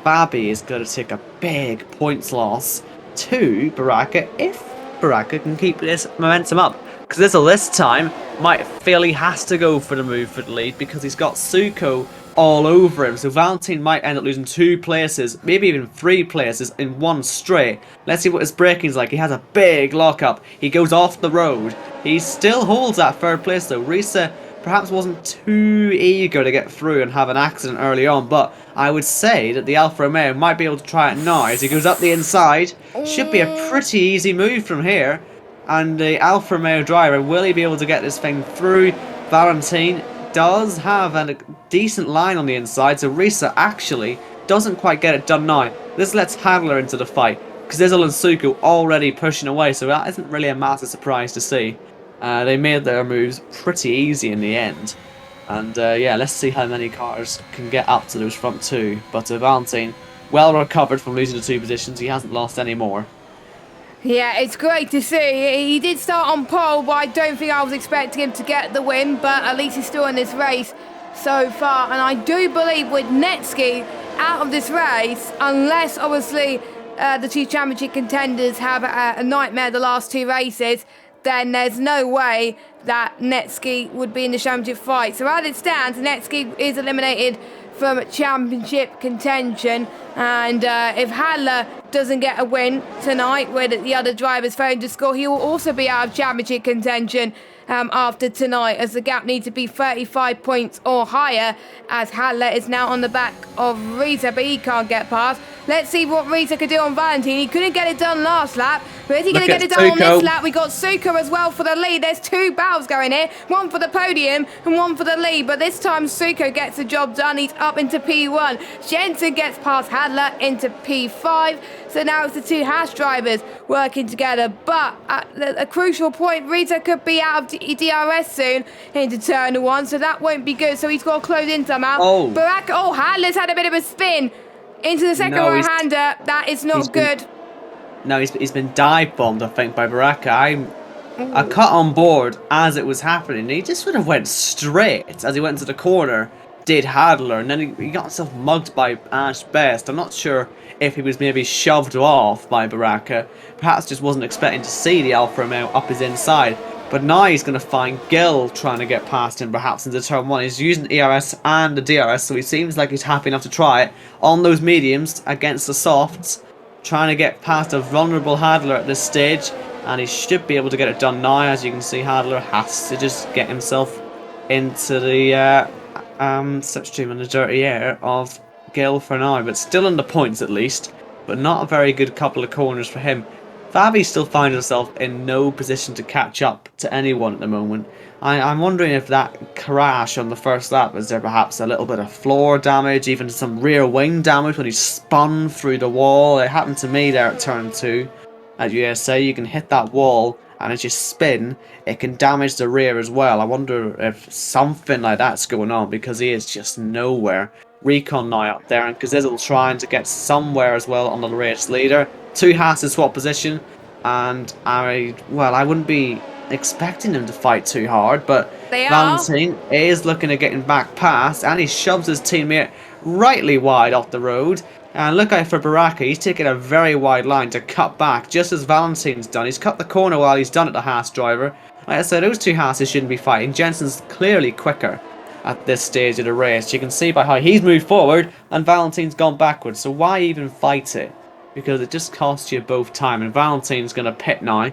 Fabi is going to take a big points loss to Baraka if Baraka can keep this momentum up. Because this time might feel he has to go for the move for the lead because he's got Suko all over him. So Valentine might end up losing 2 places, maybe even 3 places in one straight. Let's see what his braking's like. He has a big lockup. He goes off the road. He still holds that 3rd place though. Risa perhaps wasn't too eager to get through and have an accident early on, but I would say that the Alfa Romeo might be able to try it now as he goes up the inside. Should be a pretty easy move from here. And the Alfa Romeo driver, will he be able to get this thing through? Valentine does have a decent line on the inside, so Risa actually doesn't quite get it done now. This lets Hadler into the fight, because Izzle and Suko already pushing away, so that isn't really a massive surprise to see. They made their moves pretty easy in the end. And yeah, let's see how many cars can get up to those front two. But Valentine, well recovered from losing the 2 positions. He hasn't lost any more. Yeah, it's great to see. He did start on pole, but I don't think I was expecting him to get the win. But at least he's still in this race so far. And I do believe with Netsky out of this race, unless obviously the 2 championship contenders have a nightmare the last 2 races, then there's no way that Netsky would be in the championship fight. So as it stands, Netsky is eliminated from championship contention, and if Hadler doesn't get a win tonight with the other drivers failing to score, he will also be out of championship contention after tonight, as the gap needs to be 35 points or higher, as Hadler is now on the back of Risa, but he can't get past. Let's see what Risa could do on Valentine. He couldn't get it done last lap, but is he going to get it done on this lap? We got Suko as well for the lead. There's 2 battles going here, one for the podium and one for the lead, but this time Suko gets the job done. He's up into P1. Jensen gets past Hadler into P5. So now it's the 2 Haas drivers working together. But at a crucial point, Rita could be out of DRS soon into turn 1, so that won't be good. So he's got to close in somehow. Hadler's had a bit of a spin into the second right-hander. That is not good. No, he's been dive bombed, I think, by Baraka. I cut on board as it was happening. He just sort of went straight as he went into the corner. Did Hadler, and then he got himself mugged by Ash Best. I'm not sure if he was maybe shoved off by Baraka. Perhaps just wasn't expecting to see the Alfa Romeo up his inside. But now he's going to find Gil trying to get past him, perhaps into turn 1. He's using ERS and the DRS, so he seems like he's happy enough to try it on those mediums against the softs, trying to get past a vulnerable Hadler at this stage, and he should be able to get it done now. As you can see, Hadler has to just get himself into the slipstream in the dirty air of Gil for now, but still in the points at least, but not a very good couple of corners for him. Fabi still finds himself in no position to catch up to anyone at the moment. I'm wondering if that crash on the first lap, was there perhaps a little bit of floor damage, even some rear wing damage when he spun through the wall. It happened to me there at turn 2 at USA. You can hit that wall, and as you spin, it can damage the rear as well. I wonder if something like that's going on, because he is just nowhere. Recon now up there, and Kazizel trying to get somewhere as well on the race leader. 2 has to swap position, and I wouldn't be expecting him to fight too hard, but Valentine is looking at getting back past, and he shoves his teammate rightly wide off the road. And look out for Baraka, he's taking a very wide line to cut back, just as Valentine's done. He's cut the corner while he's done it, the Haas driver. Like I said, those 2 Haases shouldn't be fighting. Jensen's clearly quicker at this stage of the race. You can see by how he's moved forward and Valentine's gone backwards. So why even fight it? Because it just costs you both time. And Valentine's going to pit now.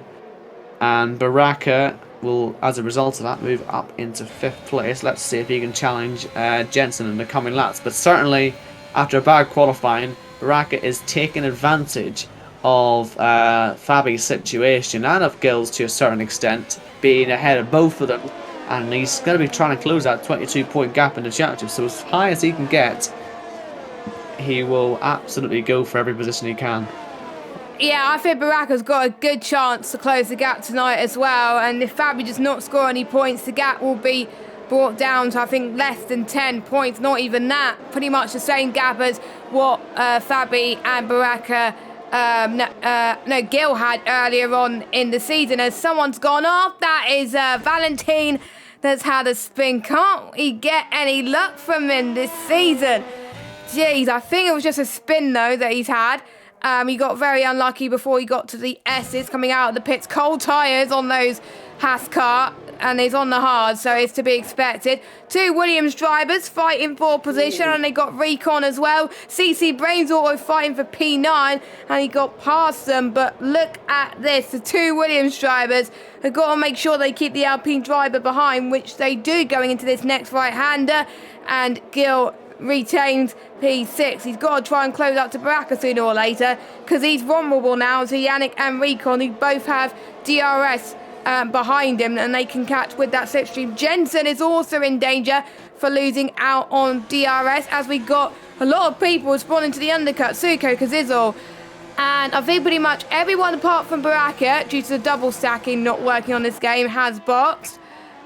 And Baraka will, as a result of that, move up into 5th place. Let's see if he can challenge Jensen in the coming laps. But certainly, after a bad qualifying, Baraka is taking advantage of Fabi's situation and of Gil's to a certain extent, being ahead of both of them. And he's going to be trying to close that 22-point gap in the championship. So as high as he can get, he will absolutely go for every position he can. Yeah, I think Baraka's got a good chance to close the gap tonight as well. And if Fabi does not score any points, the gap will be brought down to, I think, less than 10 points. Not even that. Pretty much the same gap as what Fabi and Baraka, Gil had earlier on in the season. As someone's gone off, that is Valentine. That's had a spin. Can't he get any luck from him this season? Jeez, I think it was just a spin, though, that he's had. He got very unlucky before he got to the S's coming out of the pits. Cold tyres on those Haas car, and he's on the hard, so it's to be expected. 2 Williams drivers fighting for position, and they got Recon as well. CC Brains Auto fighting for P9, and he got past them. But look at this. The 2 Williams drivers have got to make sure they keep the Alpine driver behind, which they do going into this next right-hander. And Gil retains P6. He's got to try and close up to Baraka sooner or later, because he's vulnerable now to Yannick and Recon, who both have DRS behind him, and they can catch with that slipstream. Jensen is also in danger for losing out on DRS, as we got a lot of people responding to the undercut. Suko, Kazizel, And I think pretty much everyone apart from Baraka, due to the double stacking not working on this game, has boxed.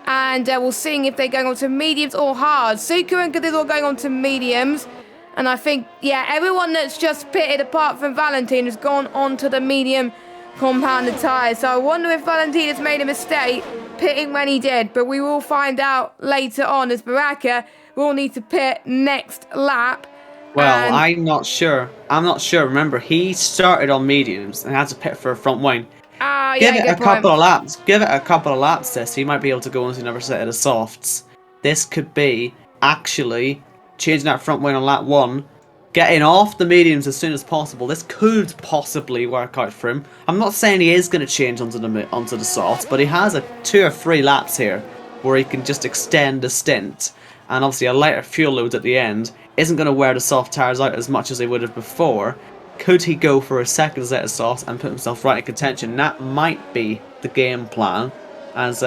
And we'll see if they're going on to mediums or hards. Suku and Kadizor are going on to mediums. And I think, yeah, everyone that's just pitted apart from Valentine has gone on to the medium compounded tyres. So I wonder if Valentine has made a mistake pitting when he did. But we will find out later on, as Baraka will need to pit next lap. Well, And I'm not sure. Remember, he started on mediums and had to pit for a front wing. yeah, Give it good a couple point. of laps. Give it a couple of laps, this. He might be able to go into another set of the softs. This could be actually changing that front wing on lap 1, getting off the mediums as soon as possible. This could possibly work out for him. I'm not saying he is going to change onto the softs, but he has 2 or 3 laps here where he can just extend the stint. And obviously a lighter fuel load at the end isn't going to wear the soft tyres out as much as they would have before. Could he go for a second set of softs and put himself right in contention? That might be the game plan, as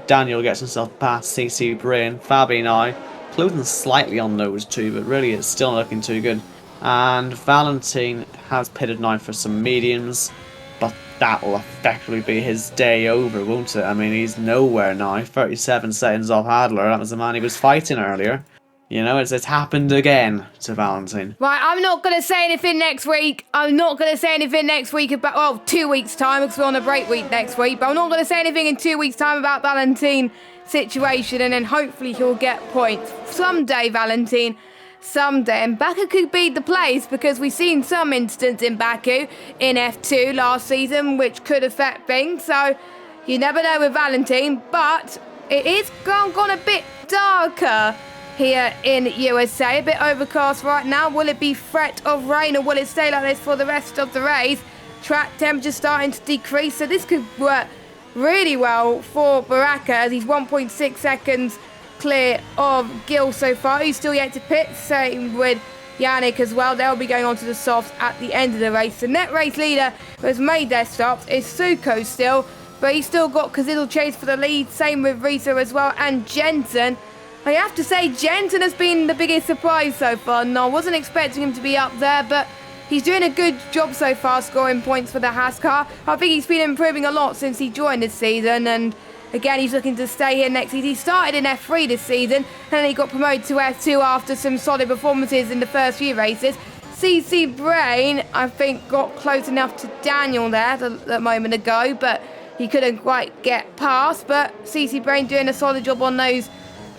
Daniel gets himself past CC Brain. Fabi now closing slightly on those two, but really it's still looking too good. And Valentine has pitted now for some mediums, but that will effectively be his day over, won't it? I mean, he's nowhere now. 37 seconds off Adler. That was the man he was fighting earlier. You know, it's happened again to Valentine. Right, I'm not going to say anything next week. I'm not going to say anything next week about, well, 2 weeks' time, because we're on a break week next week. But I'm not going to say anything in 2 weeks' time about Valentine situation, and then hopefully he'll get points. Someday, Valentine, someday. And Baku could be the place, because we've seen some instance in Baku in F2 last season, which could affect things. So you never know with Valentine, but it is gone a bit darker here in USA. A bit overcast right now. Will it be threat of rain, or will it stay like this for the rest of the race? Track temperature starting to decrease, so this could work really well for Baraka, as he's 1.6 seconds clear of Gil so far. He's still yet to pit. Same with Yannick as well. They'll be going on to the softs at the end of the race. The net race leader who has made their stops is Suko still, but he's still got Kazidl Chase for the lead. Same with Risa as well, and Jensen. I have to say, Jensen has been the biggest surprise so far. No, I wasn't expecting him to be up there, but he's doing a good job so far scoring points for the Haas car. I think he's been improving a lot since he joined this season, and again, he's looking to stay here next season. He started in F3 this season, and then he got promoted to F2 after some solid performances in the first few races. CC Brain, I think, got close enough to Daniel there a moment ago, but he couldn't quite get past. But CC Brain doing a solid job on those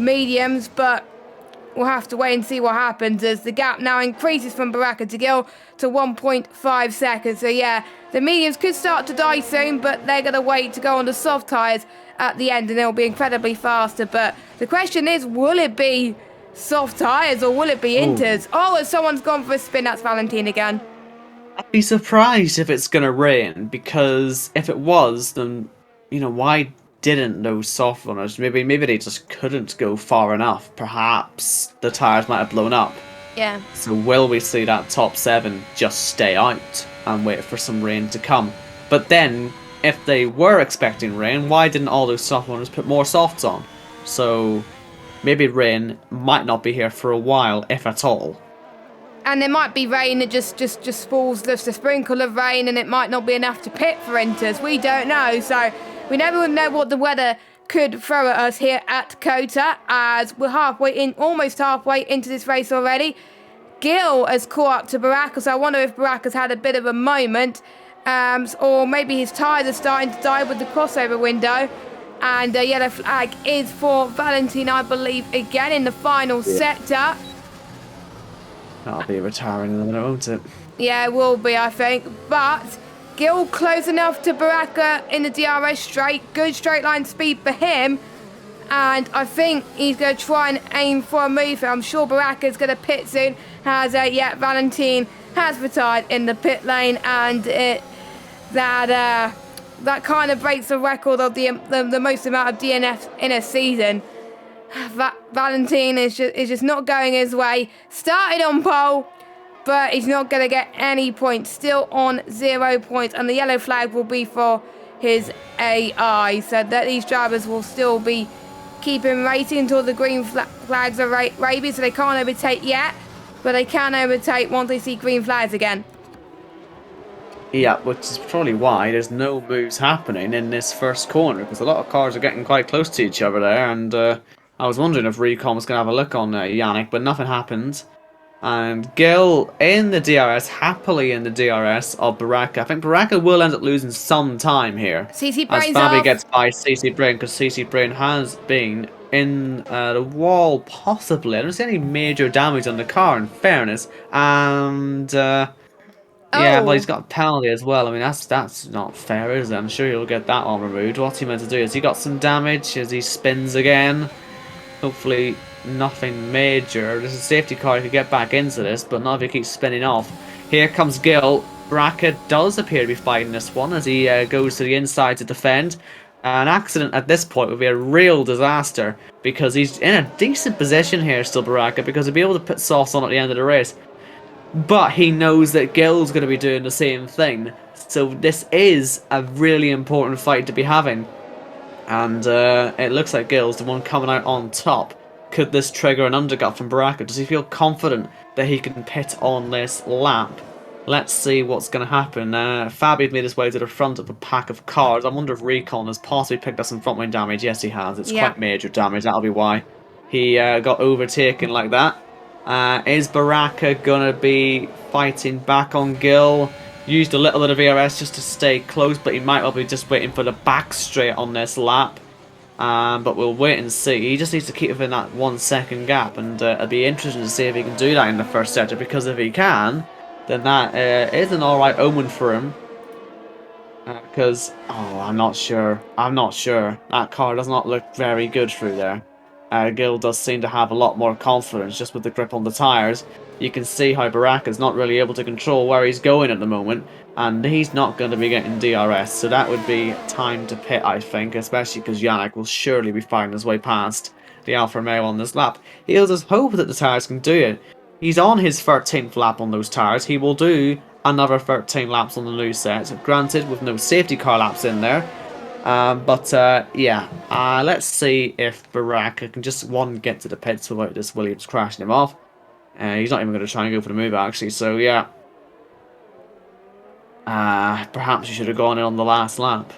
mediums, but we'll have to wait and see what happens, as the gap now increases from Baraka to Gil to 1.5 seconds. So yeah, the mediums could start to die soon, but they're going to wait to go on the soft tyres at the end, and they'll be incredibly faster. But the question is, will it be soft tyres or will it be inters? Oh, someone's gone for a spin. That's Valentine again. I'd be surprised if it's going to rain, because if it was, then, you know, why didn't those soft runners? Maybe they just couldn't go far enough. Perhaps the tyres might have blown up. Yeah. So will we see that top 7 just stay out and wait for some rain to come? But then, if they were expecting rain, why didn't all those soft runners put more softs on? So maybe rain might not be here for a while, if at all. And there might be rain that just falls, just a sprinkle of rain, and it might not be enough to pit for inters. We don't know, so we never know what the weather could throw at us here at Kota, as we're almost halfway into this race already. Gil has caught up to Baraka, so I wonder if Baraka's had a bit of a moment, or maybe his tyres are starting to die with the crossover window. And a yellow flag is for Valentine, I believe, again in the final sector. That'll be retiring in a minute, won't it? Yeah, it will be, I think. But Gil close enough to Baraka in the DRS straight. Good straight line speed for him. And I think he's going to try and aim for a move here. I'm sure Baraka's going to pit soon. Valentine has retired in the pit lane. And that kind of breaks the record of the most amount of DNFs in a season. Valentine is just not going his way. Started on pole, but he's not going to get any points. Still on 0 points, and the yellow flag will be for his AI, so that these drivers will still be keeping racing until the green flags are rabies, so they can't overtake yet, but they can overtake once they see green flags again. Yeah, which is probably why there's no moves happening in this first corner, because a lot of cars are getting quite close to each other there, and I was wondering if Recon was going to have a look on Yannick, but nothing happened. And Gil in the DRS, happily in the DRS of Baraka. I think Baraka will end up losing some time here. CC As brains Fabi off. gets by CC Brain, because CC Brain has been in the wall, possibly. I don't see any major damage on the car, in fairness. And, yeah, well, Oh. he's got a penalty as well. I mean, that's not fair, is it? I'm sure he'll get that one removed. What's he meant to do? Has he got some damage as he spins again? Hopefully nothing major. There's a safety car he could get back into this, but not if he keeps spinning off. Here comes Gil. Baraka does appear to be fighting this one as he goes to the inside to defend. An accident at this point would be a real disaster because he's in a decent position here still, Baraka, because he'll be able to put sauce on at the end of the race. But he knows that Gil's going to be doing the same thing. So this is a really important fight to be having. And it looks like Gil's the one coming out on top. Could this trigger an undercut from Baraka? Does he feel confident that he can pit on this lap? Let's see what's going to happen. Fabi had made his way to the front of a pack of cars. I wonder if Recon has possibly picked up some front wing damage. Yes, he has. It's quite major damage. That'll be why he got overtaken like that. Is Baraka going to be fighting back on Gil? Used a little bit of ERS just to stay close, but he might well be just waiting for the back straight on this lap. But we'll wait and see. He just needs to keep within that 1 second gap, and it'll be interesting to see if he can do that in the first sector, because if he can, then that is an alright omen for him. Because, I'm not sure. I'm not sure. That car does not look very good through there. Gil does seem to have a lot more confidence just with the grip on the tyres. You can see how Baraka's not really able to control where he's going at the moment, and he's not going to be getting DRS, so that would be time to pit, I think, especially because Yannick will surely be fighting his way past the Alfa Romeo on this lap. He'll just hope that the tyres can do it. He's on his 13th lap on those tyres. He will do another 13 laps on the new set, granted with no safety car laps in there. Let's see if Baraka can just, get to the pits without this Williams crashing him off. He's not even going to try and go for the move, actually, so yeah. Perhaps you should have gone in on the last lap.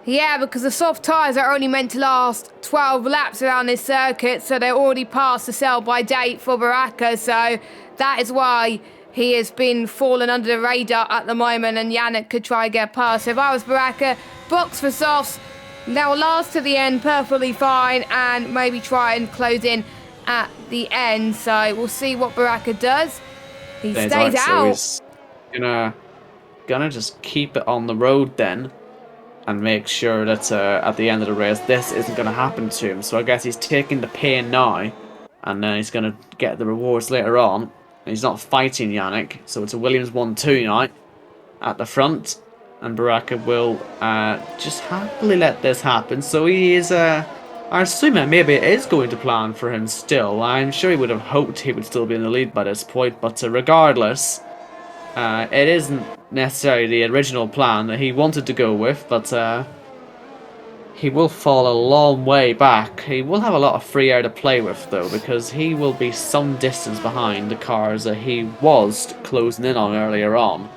Yeah, because the soft tyres are only meant to last 12 laps around this circuit, so they're already past the sell-by date for Baraka, so that is why he has been falling under the radar at the moment, and Yannick could try and get past. So if I was Baraka, box for softs, they'll last to the end perfectly fine, and maybe try and close in at the end. So we'll see what Baraka does. He stays out. So he's gonna just keep it on the road then, and make sure that at the end of the race this isn't going to happen to him. So I guess he's taking the pain now, and then he's going to get the rewards later on. And he's not fighting Yannick, so it's a Williams 1-2 now at the front, and Baraka will just happily let this happen. So he is, I assume that maybe it is going to plan for him still. I'm sure he would have hoped he would still be in the lead by this point, but regardless, it isn't necessarily the original plan that he wanted to go with, but he will fall a long way back. He will have a lot of free air to play with, though, because he will be some distance behind the cars that he was closing in on earlier on.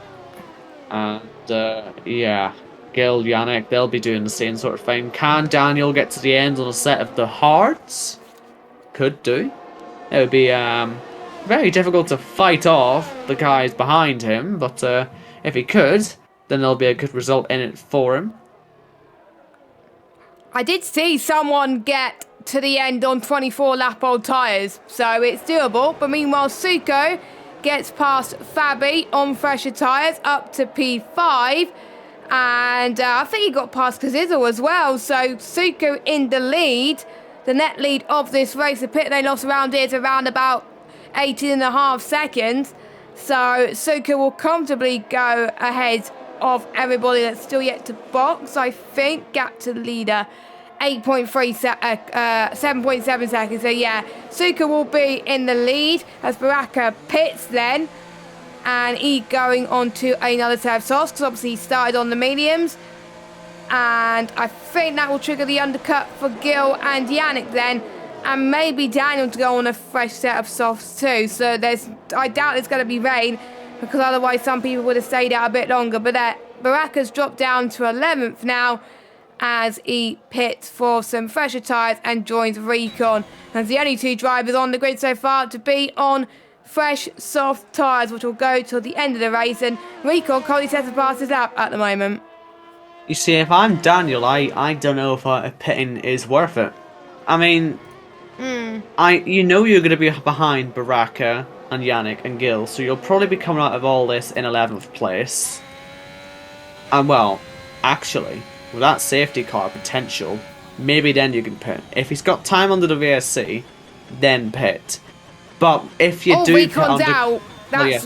And, yeah, Gil, Yannick, they'll be doing the same sort of thing. Can Daniel get to the end on a set of the hards? Could do. It would be, very difficult to fight off the guys behind him, but if he could, then there'll be a good result in it for him. I did see someone get to the end on 24 lap old tyres, so it's doable. But meanwhile, Suko gets past Fabi on fresher tyres up to P5, and I think he got past Kazizel as well. So Suko in the lead, the net lead of this race. The pit lane loss around here is around about 18.5 seconds, so Suka will comfortably go ahead of everybody that's still yet to box. I think gap to the leader 7.7 seconds. So yeah, Suka will be in the lead as Baraka pits then, and he going on to another set of softs because obviously he started on the mediums, and I think that will trigger the undercut for Gil and Yannick then. And maybe Daniel to go on a fresh set of softs too. So I doubt there's going to be rain. because otherwise some people would have stayed out a bit longer. But Baraka's dropped down to 11th now as he pits for some fresher tyres and joins Recon. As the only 2 drivers on the grid so far to be on fresh, soft tyres, which will go till the end of the race. And Recon currently sets the fastest lap at the moment. You see, if I'm Daniel, I don't know if pitting is worth it. I mean, you know you're going to be behind Baraka and Yannick and Gil, so you'll probably be coming out of all this in 11th place. And well, actually, with that safety car potential, maybe then you can pit. If he's got time under the VSC, then pit. But if you do pit under, out. Well,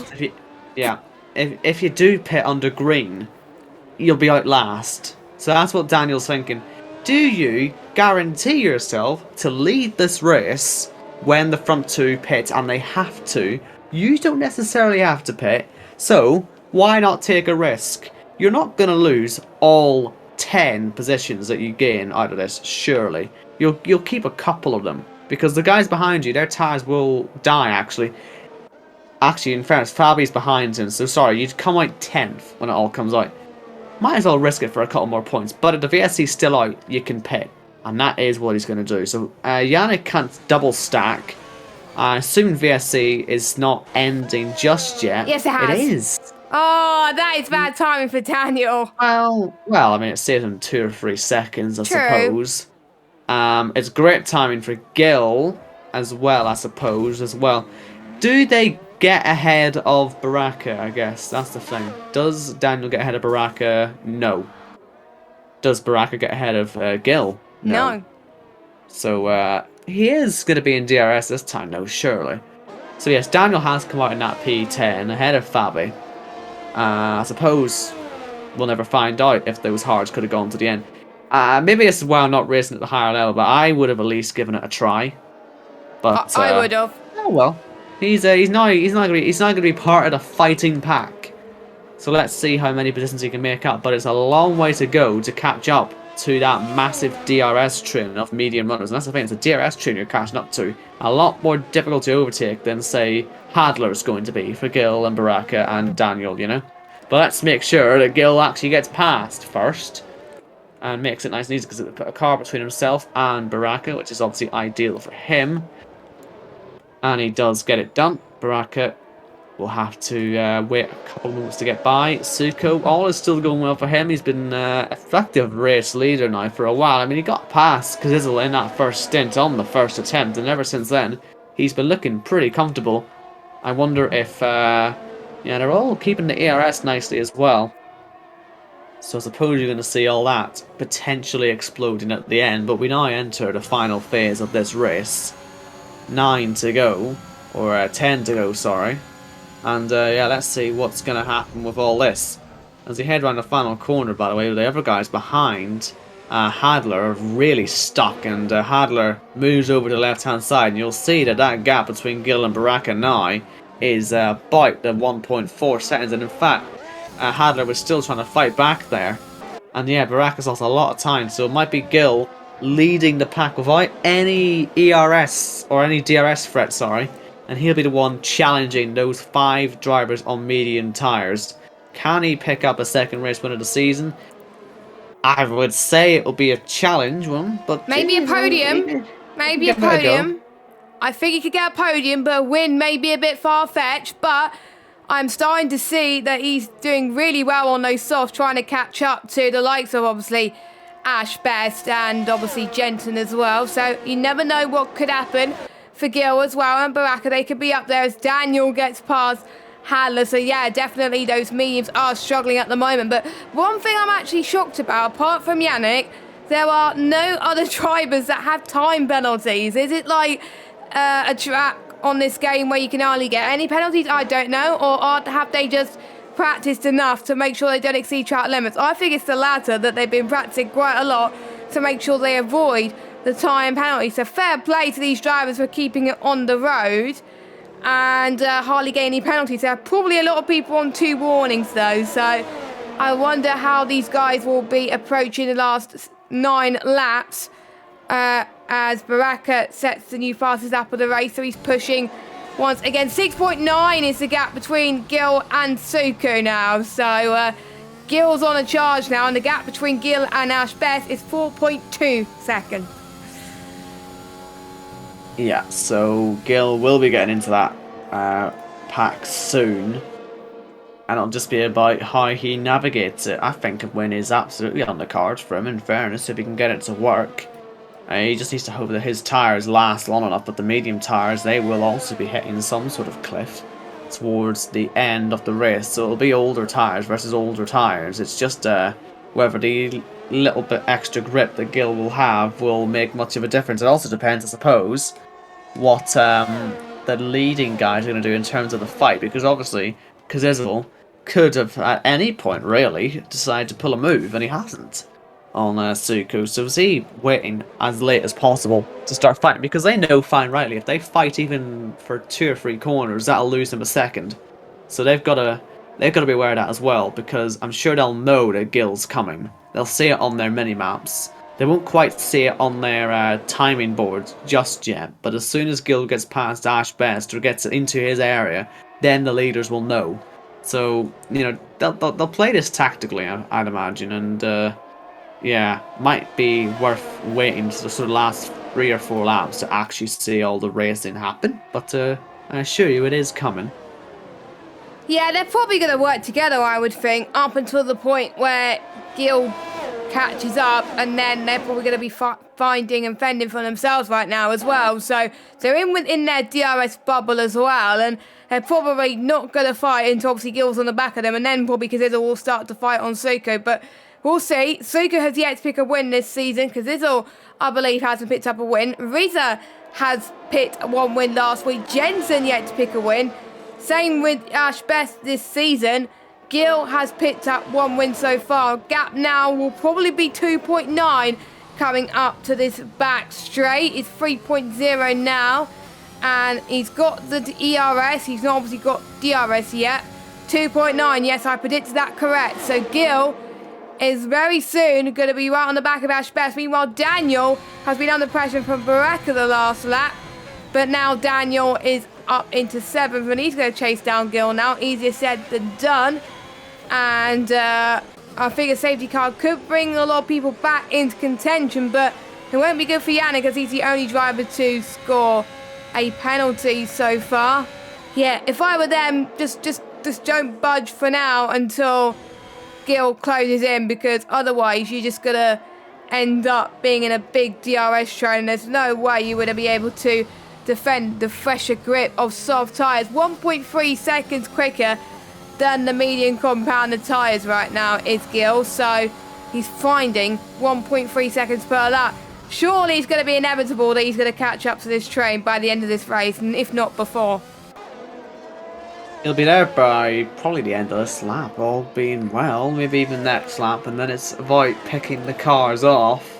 if you do pit under green, you'll be out last. So that's what Daniel's thinking. Do you guarantee yourself to lead this race when the front 2 pit and they have to? You don't necessarily have to pit, so why not take a risk? You're not going to lose all 10 positions that you gain out of this, surely. You'll keep a couple of them, because the guys behind you, their tyres will die, actually. Actually, in fairness, Fabi's behind him, so sorry, you'd come out 10th when it all comes out. Might as well risk it for a couple more points, but if the VSC's still out, you can pit. And that is what he's going to do. So, Yannick can't double stack. I assume VSC is not ending just yet. Yes, it has. It is. Oh, that is bad timing for Daniel. Well, I mean, it saved him 2 or 3 seconds, I suppose. It's great timing for Gil as well, I suppose, as well. Do they get ahead of Baraka, I guess? That's the thing. Does Daniel get ahead of Baraka? No. Does Baraka get ahead of Gil? No. So, he is going to be in DRS this time, though, surely. So, yes, Daniel has come out in that P10 ahead of Fabi. I suppose we'll never find out if those hards could have gone to the end. Maybe this is why I'm not racing at the higher level, but I would have at least given it a try. But I would have. Oh well. He's not going to be part of the fighting pack. So let's see how many positions he can make up. But it's a long way to go to catch up to that massive DRS train of medium runners. And that's the thing, it's a DRS train you're catching up to. A lot more difficult to overtake than, say, Hadler's going to be for Gil and Baraka and Daniel, you know? But let's make sure that Gil actually gets past first. And makes it nice and easy because it put a car between himself and Baraka, which is obviously ideal for him. And he does get it done. Baraka will have to wait a couple of moments to get by. Suko, all is still going well for him. He's been effective race leader now for a while. I mean, he got past Kazizel in that first stint on the first attempt, and ever since then, he's been looking pretty comfortable. I wonder if, yeah, they're all keeping the ERS nicely as well. So I suppose you're going to see all that potentially exploding at the end, but we now enter the final phase of this race. 9 to go, or 10 to go, sorry. And yeah, let's see what's going to happen with all this. As we head around the final corner, by the way, the other guys behind Hadler are really stuck, and Hadler moves over to the left-hand side, and you'll see that that gap between Gil and Baraka now is about the 1.4 seconds, and in fact, Hadler was still trying to fight back there. And yeah, Baraka's lost a lot of time, so it might be Gil leading the pack without any ERS or any DRS threat, sorry, and he'll be the one challenging those 5 drivers on medium tyres. Can he pick up a second race win of the season? I would say it will be a challenge one, but maybe a podium. Maybe a podium. I think he could get a podium, but a win may be a bit far-fetched, but I'm starting to see that he's doing really well on those softs, trying to catch up to the likes of, obviously, Ash Best and obviously Jensen as well. So you never know what could happen for Gil as well, and Baraka. They could be up there as Daniel gets past Hadler. So yeah, definitely those mediums are struggling at the moment. But one thing I'm actually shocked about, apart from Yannick, there are no other drivers that have time penalties. Is it like a track on this game where you can hardly get any penalties? I don't know. Or have they just practiced enough to make sure they don't exceed track limits? I think it's the latter, that they've been practicing quite a lot to make sure they avoid the time penalty. So fair play to these drivers for keeping it on the road and hardly getting any penalties. There are probably a lot of people on 2 warnings though, so I wonder how these guys will be approaching the last 9 laps as Baraka sets the new fastest lap of the race. So he's pushing once again. 6.9 is the gap between Gil and Suku now. So Gil's on a charge now, and the gap between Gil and Ash Best is 4.2 seconds. Yeah, so Gil will be getting into that pack soon. And it'll just be about how he navigates it. I think a win is absolutely on the cards for him, in fairness, if he can get it to work. He just needs to hope that his tyres last long enough, but the medium tyres, they will also be hitting some sort of cliff towards the end of the race. So it'll be older tyres versus older tyres. It's just whether the little bit extra grip that Gil will have will make much of a difference. It also depends, I suppose, what the leading guys are going to do in terms of the fight, because obviously Kazizel could have at any point really decided to pull a move, and he hasn't on Suku. So is he waiting as late as possible to start fighting? Because they know fine rightly if they fight even for 2 or 3 corners, that'll lose them a second. So they've got to be aware of that as well, because I'm sure they'll know that Gil's coming. They'll see it on their mini maps. They won't quite see it on their timing boards just yet, but as soon as Gil gets past Ash Best or gets into his area, then the leaders will know. So, you know, they'll play this tactically, I'd imagine, and yeah, might be worth waiting to the sort of last 3 or 4 laps to actually see all the racing happen, but I assure you it is coming. Yeah, they're probably going to work together, I would think, up until the point where Gil catches up, and then they're probably going to be finding and fending for themselves right now as well. So they're within their DRS bubble as well, and they're probably not going to fight until obviously Gil's on the back of them, and then probably Kazizel will start to fight on Suku. But we'll see. Suku has yet to pick a win this season. Kazizel, I believe, hasn't picked up a win. Riza has picked 1 win last week. Jensen yet to pick a win. Same with Ash Best this season. Gil has picked up 1 win so far. Gap now will probably be 2.9 coming up to this back straight. It's 3.0 now. And he's got the ERS. He's not obviously got DRS yet. 2.9. Yes, I predicted that correct. So Gil is very soon going to be right on the back of Ash Best. Meanwhile, Daniel has been under pressure from Baraka the last lap. But now Daniel is up into 7th, and he's going to chase down Gil now. Easier said than done. And I think a safety car could bring a lot of people back into contention, but it won't be good for Yannick, because he's the only driver to score a penalty so far. Yeah, if I were them, just don't budge for now until Gil closes in, because otherwise you're just going to end up being in a big DRS train, and there's no way you would be able to defend the fresher grip of soft tyres. 1.3 seconds quicker than the medium compounded tyres right now is Gil, so he's finding 1.3 seconds per lap. Surely it's going to be inevitable that he's going to catch up to this train by the end of this race, and if not before. He'll be there by probably the end of this lap, all being well, maybe even next lap, and then it's about picking the cars off.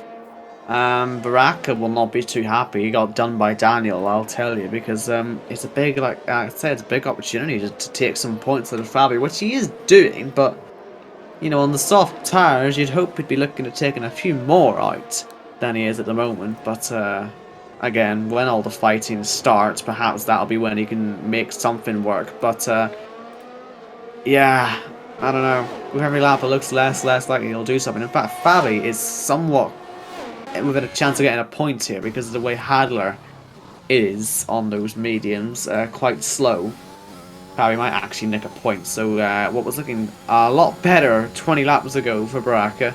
Baraka will not be too happy. He got done by Daniel, I'll tell you, because it's a big, like I said, it's a big opportunity to take some points out of Fabi, which he is doing, but, you know, on the soft tyres, you'd hope he'd be looking at taking a few more out than he is at the moment, but again, when all the fighting starts, perhaps that'll be when he can make something work, but yeah, I don't know, with every lap it looks less likely he'll do something. In fact, Fabi is somewhat within a chance of getting a point here, because of the way Hadler is on those mediums, quite slow. Fabi might actually nick a point, so what was looking a lot better 20 laps ago for Baraka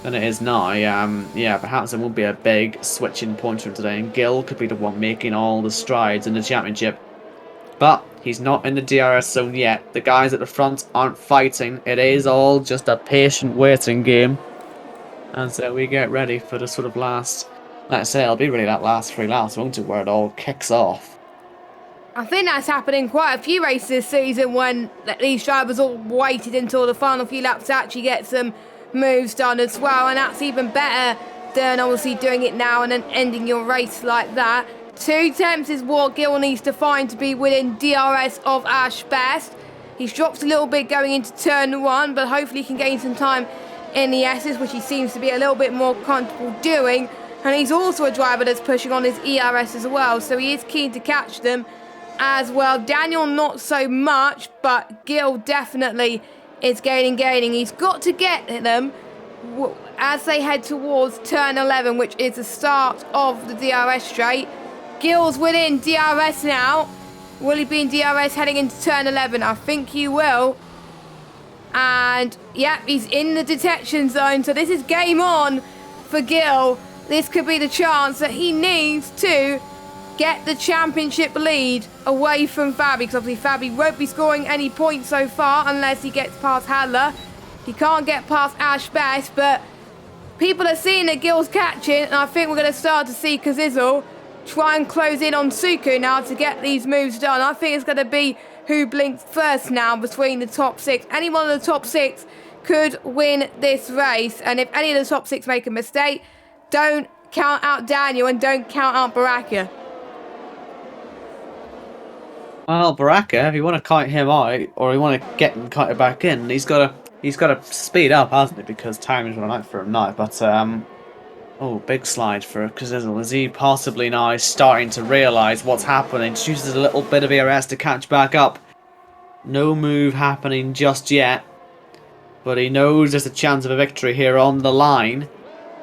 than it is now. Yeah, perhaps there won't be a big switching point from today, and Gil could be the one making all the strides in the championship. But he's not in the DRS zone yet. The guys at the front aren't fighting. It is all just a patient waiting game. And so we get ready for the sort of last, like I say, it'll be really that last 3 laps, won't it, where it all kicks off. I think that's happened in quite a few races this season, when these drivers all waited until the final few laps to actually get some moves done as well, and that's even better than obviously doing it now and then ending your race like that. 2 tenths is what Gil needs to find to be within DRS of Ash Best. He's dropped a little bit going into turn 1, but hopefully he can gain some time in the S's, which he seems to be a little bit more comfortable doing. And he's also a driver that's pushing on his ERS as well, so he is keen to catch them as well. Daniel not so much, but Gil definitely is gaining. He's got to get them as they head towards turn 11, which is the start of the DRS straight. Gil's within DRS now. Will he be in DRS heading into turn 11? I think he will. And, yeah, he's in the detection zone. So this is game on for Gil. This could be the chance that he needs to get the championship lead away from Fabi. Because obviously Fabi won't be scoring any points so far unless he gets past Hadler. He can't get past Ash Best, but people are seeing that Gil's catching. And I think we're going to start to see Kazizel try and close in on Suku now to get these moves done. I think it's going to be who blinks first now between the top 6. Any one of the top 6 could win this race. And if any of the top 6 make a mistake, don't count out Daniel and don't count out Baraka. Well, Baraka, if you want to kite him out, or you want to get him kited back in, he's got to speed up, hasn't he? Because time is running out for him now. But oh, big slide for Kazizel. Is he possibly now starting to realise what's happening? Chooses a little bit of ERS to catch back up. No move happening just yet. But he knows there's a chance of a victory here on the line.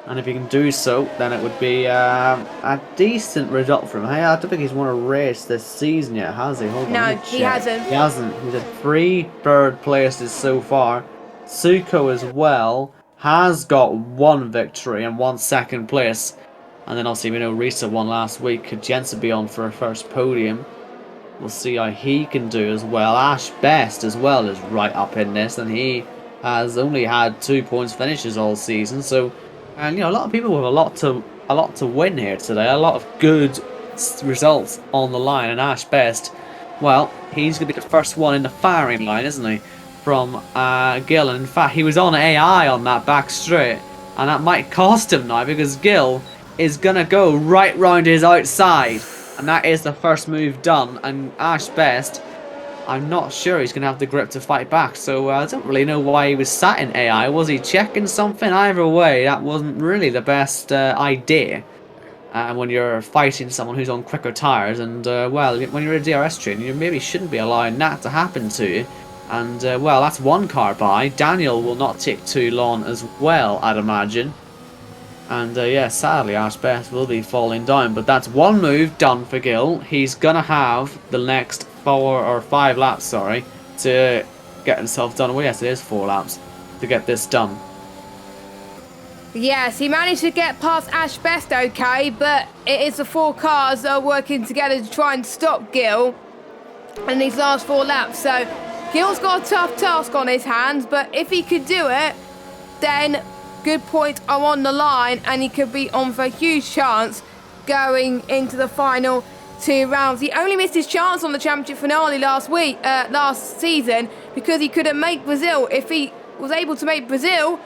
And if he can do so, then it would be a decent result for him. Hey, I don't think he's won a race this season yet, has he? Hold on, No, he hasn't. He hasn't. He's had 3 third places so far. Suko as well has got 1 victory and 1 second place. And then obviously we know Risa won last week. Could Jensen be on for a first podium? We'll see how he can do as well. Ash Best as well is right up in this, and he has only had 2 points finishes all season. So, and you know, a lot of people with a lot to win here today. A lot of good results on the line. And Ash Best, well, he's going to be the first one in the firing line, isn't he? From Gil, and in fact he was on AI on that back straight, and that might cost him now because Gil is gonna go right round his outside, and that is the first move done. And Ash Best, I'm not sure he's gonna have the grip to fight back, so I don't really know why he was sat in AI. Was he checking something? Either way, that wasn't really the best idea when you're fighting someone who's on quicker tires. And well, when you're a DRS train, you maybe shouldn't be allowing that to happen to you. And, well, that's 1 car by. Daniel will not take too long as well, I'd imagine. And, yeah, sadly, Ash Best will be falling down. But that's 1 move done for Gil. He's going to have the next 4 or 5 laps, sorry, to get himself done. Well, yes, it is 4 laps to get this done. Yes, he managed to get past Ash Best okay, but it is the 4 cars that are working together to try and stop Gil in these last 4 laps. So Gil's got a tough task on his hands, but if he could do it, then good points are on the line and he could be on for a huge chance going into the final 2 rounds. He only missed his chance on the championship finale last season because he couldn't make Brazil. If he was able to make Brazil,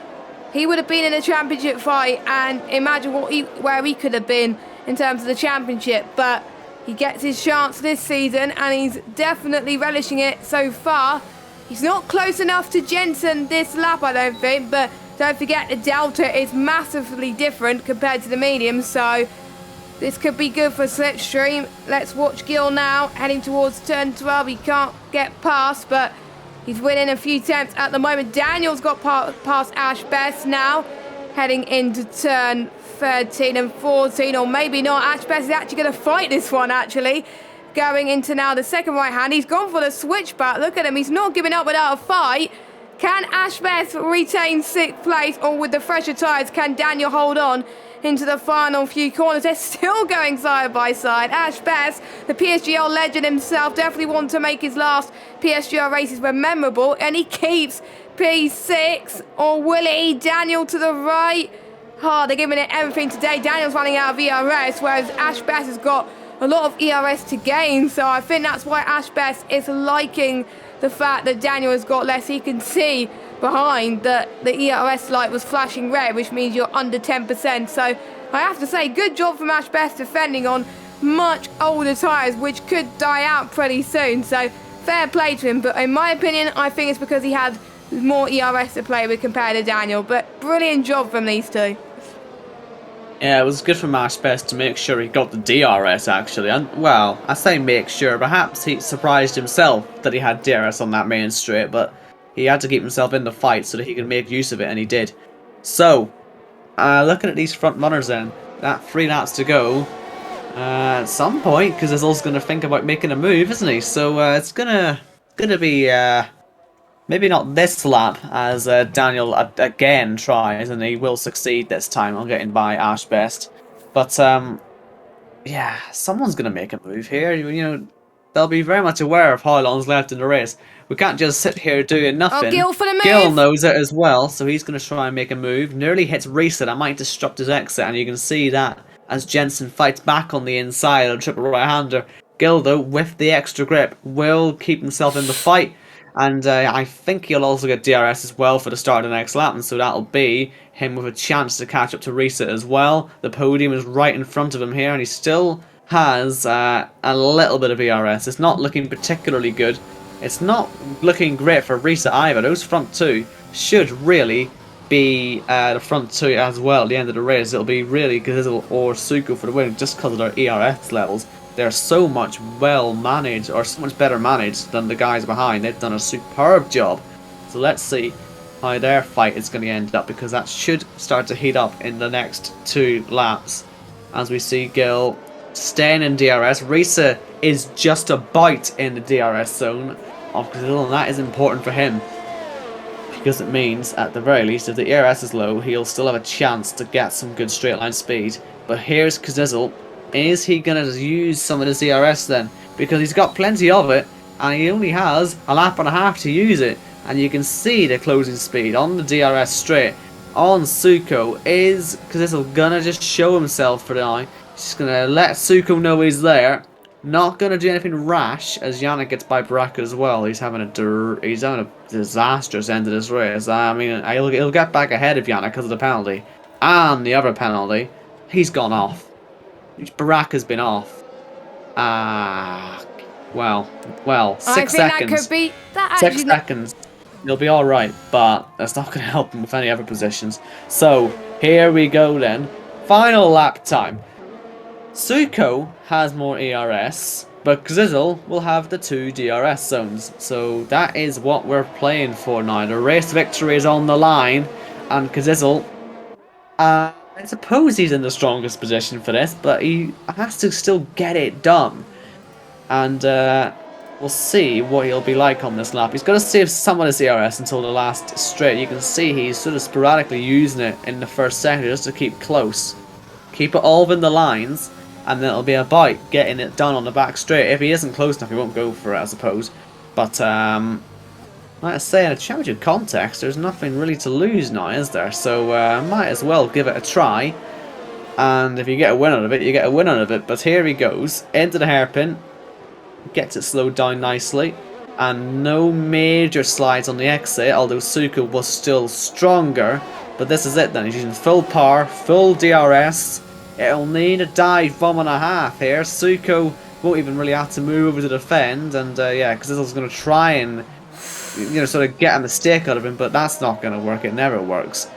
he would have been in a championship fight, and imagine where he could have been in terms of the championship. But he gets his chance this season, and he's definitely relishing it so far. He's not close enough to Jensen this lap, I don't think, but don't forget the delta is massively different compared to the medium, so this could be good for Slipstream. Let's watch Gil now, heading towards turn 12. He can't get past, but he's winning a few attempts at the moment. Daniel's got past Ash Best now, heading into turn 13 and 14, or maybe not. Ash Best is actually going to fight this one, actually. Going into now the second right hand. He's gone for the switchback. Look at him. He's not giving up without a fight. Can Ash Best retain 6th place, or with the fresher tyres, can Daniel hold on into the final few corners? They're still going side by side. Ash Best, the PSGL legend himself, definitely wants to make his last PSGL races memorable, and he keeps P6, or will he? Daniel to the right. Oh, they're giving it everything today. Daniel's running out of ERS, whereas Ash Best has got a lot of ERS to gain, so I think that's why Ash Best is liking the fact that Daniel has got less. He can see behind that the ERS light was flashing red, which means you're under 10%. So I have to say, good job from Ash Best defending on much older tyres, which could die out pretty soon. So fair play to him, but in my opinion, I think it's because he had more ERS to play with compared to Daniel. But brilliant job from these two. Yeah, it was good for Mash Best to make sure he got the DRS actually. And well, I say make sure, perhaps he surprised himself that he had DRS on that main straight, but he had to keep himself in the fight so that he could make use of it, and he did. So, looking at these front runners then, that 3 laps to go. At some point, because Izzle's going to think about making a move, isn't he? So it's gonna be maybe not this lap, as Daniel again tries, and he will succeed this time on getting by Ash Best. But yeah, someone's going to make a move here. You know, they'll be very much aware of how long's left in the race. We can't just sit here doing nothing. Oh, Gil for the move! Gil knows it as well, so he's going to try and make a move. Nearly hits reset. I might disrupt his exit, and you can see that as Jensen fights back on the inside of a triple right-hander. Gil, though, with the extra grip, will keep himself in the fight. And I think he'll also get DRS as well for the start of the next lap, and so that'll be him with a chance to catch up to Reset as well. The podium is right in front of him here, and he still has a little bit of ERS. It's not looking particularly good. It's not looking great for Reset either. Those front two should really be the front two as well at the end of the race. It'll be really Gizzle or Suko for the win just because of their ERS levels. They're so much well managed, or so much better managed than the guys behind. They've done a superb job. So let's see how their fight is going to end up, because that should start to heat up in the next 2 laps. As we see Gil staying in DRS. Risa is just about in the DRS zone of Gizzle, and that is important for him, because it means, at the very least, if the ERS is low, he'll still have a chance to get some good straight line speed. But here's Kazizzle. Is he going to use some of this ERS then? Because he's got plenty of it, and he only has a lap and a half to use it. And you can see the closing speed on the DRS straight on Suko. Is Kazizzle going to just show himself for the eye? He's just going to let Suko know he's there. Not going to do anything rash, as Yannick gets by Baraka as well. He's having a disastrous end of this race. I mean, he'll get back ahead of Yannick because of the penalty. And the other penalty, he's gone off. Baraka's been off. Well, 6 seconds. That could be that. 6 seconds. He'll be all right, but that's not going to help him with any other positions. So here we go then. Final lap time. Suko has more ERS, but Gizzle will have the 2 DRS zones. So that is what we're playing for now. The race victory is on the line, and Gizzle, I suppose he's in the strongest position for this, but he has to still get it done. And we'll see what he'll be like on this lap. He's got to save some of his ERS until the last straight. You can see he's sort of sporadically using it in the first sector just to keep close. Keep it all within the lines, and then it'll be about getting it done on the back straight. If he isn't close enough, he won't go for it, I suppose. But like I say, in a championship context, there's nothing really to lose now, is there? So might as well give it a try. And if you get a win out of it, you get a win out of it. But here he goes, into the hairpin. Gets it slowed down nicely. And no major slides on the exit, although Suko was still stronger. But this is it then. He's using full power, full DRS. It'll need a dive bomb and a half here. Suko won't even really have to move over to defend. And yeah, because Izzle's going to try and, you know, sort of get a mistake out of him, but that's not going to work. It never works.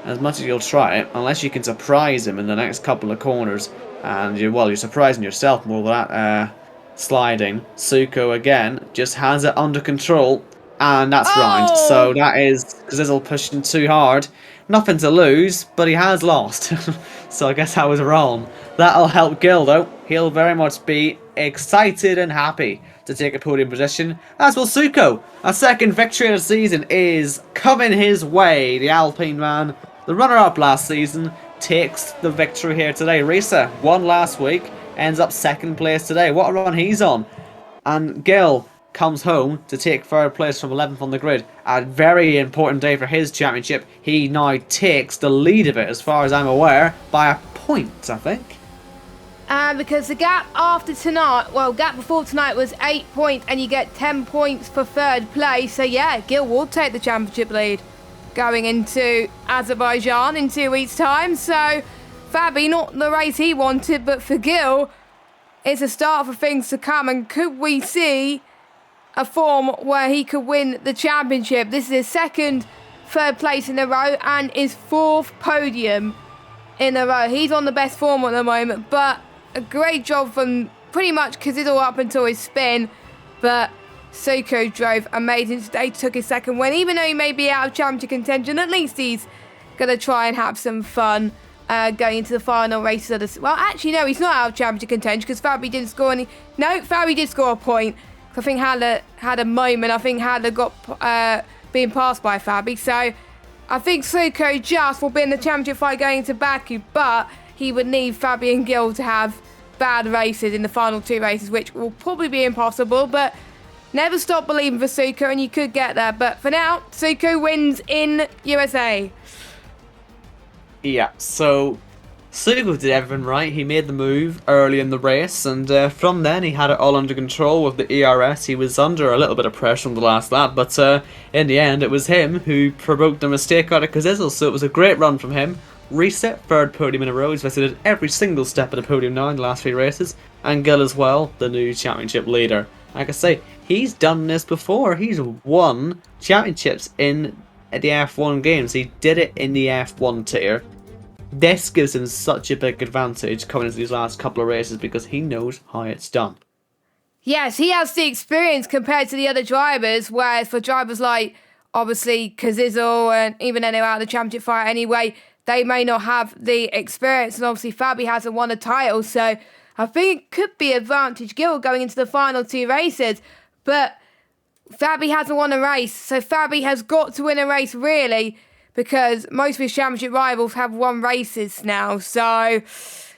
As much as you'll try it, unless you can surprise him in the next couple of corners, and you're surprising yourself more with that sliding. Suko again just has it under control, and that's round. So that is Zizzle pushing too hard. Nothing to lose, but he has lost. So I guess I was wrong. That'll help Gil though. He'll very much be excited and happy to take a podium position, as will Suko. A second victory of the season is coming his way. The Alpine man, the runner-up last season, takes the victory here today. Risa won last week, ends up 2nd place today. What a run he's on. And Gil comes home to take 3rd place from 11th on the grid. A very important day for his championship. He now takes the lead of it, as far as I'm aware, by a point, I think. Because the gap after tonight, well, gap before tonight was 8 points, and you get 10 points for 3rd place. So yeah, Gil will take the championship lead going into Azerbaijan in 2 weeks' time. So Fabi, not the race he wanted, but for Gil, it's a start for things to come. And could we see a form where he could win the championship? This is his 2nd 3rd place in a row and his 4th podium in a row. He's on the best form at the moment, but a great job from pretty much Kazidal up until his spin. But Suko drove amazing today, took his second win. Even though he may be out of championship contention, at least he's going to try and have some fun going into the final races of the... Well, actually, no, he's not out of championship contention because Fabi didn't score any... No, Fabi did score a point. I think Hadler had a moment. I think Hadler got being passed by Fabi. So I think Suko just will be in the championship fight going into Baku, but he would need Fabi and Gil to have bad races in the final 2 races, which will probably be impossible, but never stop believing for Suko and you could get there. But for now, Suko wins in USA. Yeah, so Sugo did everything right. He made the move early in the race, and from then he had it all under control with the ERS. He was under a little bit of pressure on the last lap, but in the end it was him who provoked the mistake out of Kazizl, so it was a great run from him. Reset, 3rd podium in a row. He's visited every single step of the podium now in the last 3 races, and Gil as well, the new championship leader. Like I say, he's done this before. He's won championships in the F1 games. He did it in the F1 tier. This gives him such a big advantage coming into these last couple of races because he knows how it's done. Yes, he has the experience compared to the other drivers, whereas for drivers like, obviously, Kazizl and even though they're out of the championship fight anyway, they may not have the experience, and obviously Fabi hasn't won a title, so I think it could be advantage Gil going into the final 2 races, but Fabi hasn't won a race, so Fabi has got to win a race, really, because most of his championship rivals have won races now. So,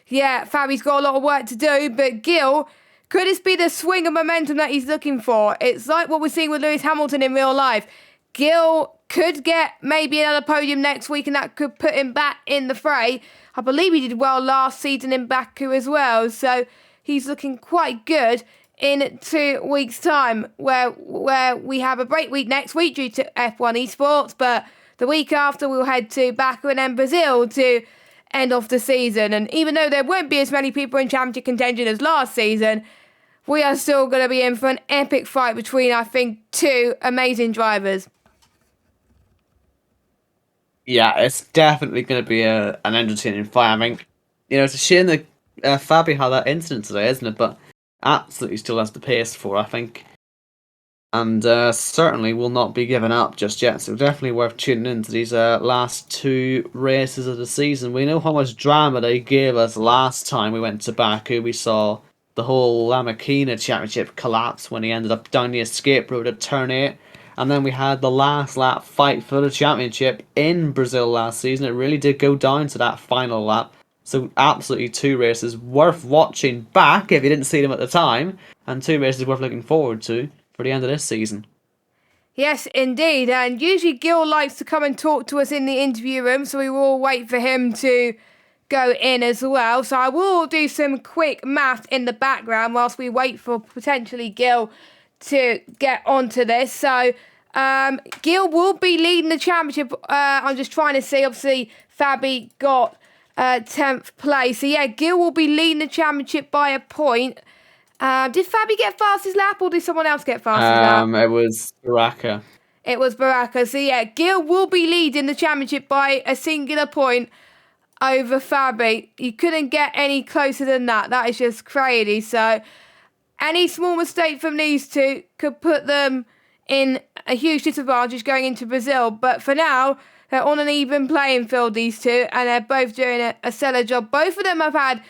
yeah, Fabi's got a lot of work to do, but Gil, could this be the swing of momentum that he's looking for? It's like what we're seeing with Lewis Hamilton in real life. Gil could get maybe another podium next week, and that could put him back in the fray. I believe he did well last season in Baku as well, so he's looking quite good in 2 weeks' time, where we have a break week next week due to F1 esports, but the week after we'll head to Baku and then Brazil to end off the season. And even though there won't be as many people in championship contention as last season, we are still going to be in for an epic fight between, I think, 2 amazing drivers. Yeah, it's definitely going to be an entertaining fight. I mean, it's a shame that Fabi had that incident today, isn't it? But absolutely still has the pace for, I think. And certainly will not be given up just yet. So definitely worth tuning in to these last 2 races of the season. We know how much drama they gave us last time we went to Baku. We saw the whole Lamakina championship collapse when he ended up down the escape road at turn 8. And then we had the last lap fight for the championship in Brazil last season. It really did go down to that final lap. So absolutely 2 races worth watching back if you didn't see them at the time. And 2 races worth looking forward to for the end of this season. Yes, indeed. And usually Gil likes to come and talk to us in the interview room, so we will wait for him to go in as well. So I will do some quick math in the background whilst we wait for potentially Gil to get onto this. So Gil will be leading the championship. I'm just trying to see. Obviously, Fabi got 10th place. So yeah, Gil will be leading the championship by a point. Did Fabi get fastest lap or did someone else get fastest lap? It was Baraka. It was Baraka. So yeah, Gil will be leading the championship by a singular point over Fabi. You couldn't get any closer than that. That is just crazy. So any small mistake from these 2 could put them in a huge disadvantage going into Brazil. But for now, they're on an even playing field, these 2, and they're both doing a stellar job. Both of them have had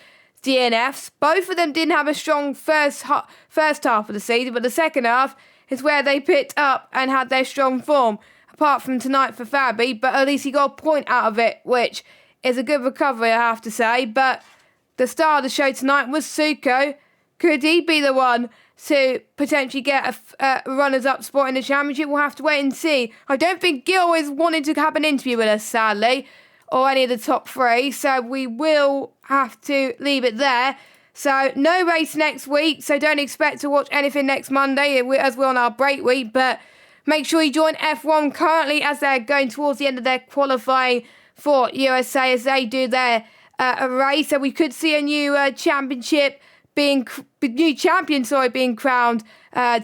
DNFs. Both of them didn't have a strong first half of the season, but the second half is where they picked up and had their strong form. Apart from tonight for Fabi, but at least he got a point out of it, which is a good recovery, I have to say. But the star of the show tonight was Suko. Could he be the one to potentially get a runners-up spot in the championship? We'll have to wait and see. I don't think Gil is wanting to have an interview with us, sadly, or any of the top 3, so we will have to leave it there. So no race next week, so don't expect to watch anything next Monday as we're on our break week, but make sure you join F1 currently as they're going towards the end of their qualifying for USA as they do their race. So we could see a new champion being crowned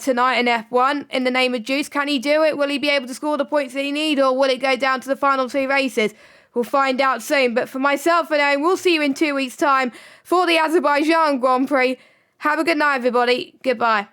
tonight in F1 in the name of Juice. Can he do it? Will he be able to score the points that he need, or will it go down to the final 2 races? we'll find out soon. But for myself and Owen, we'll see you in 2 weeks' time for the Azerbaijan Grand Prix. Have a good night, everybody. Goodbye.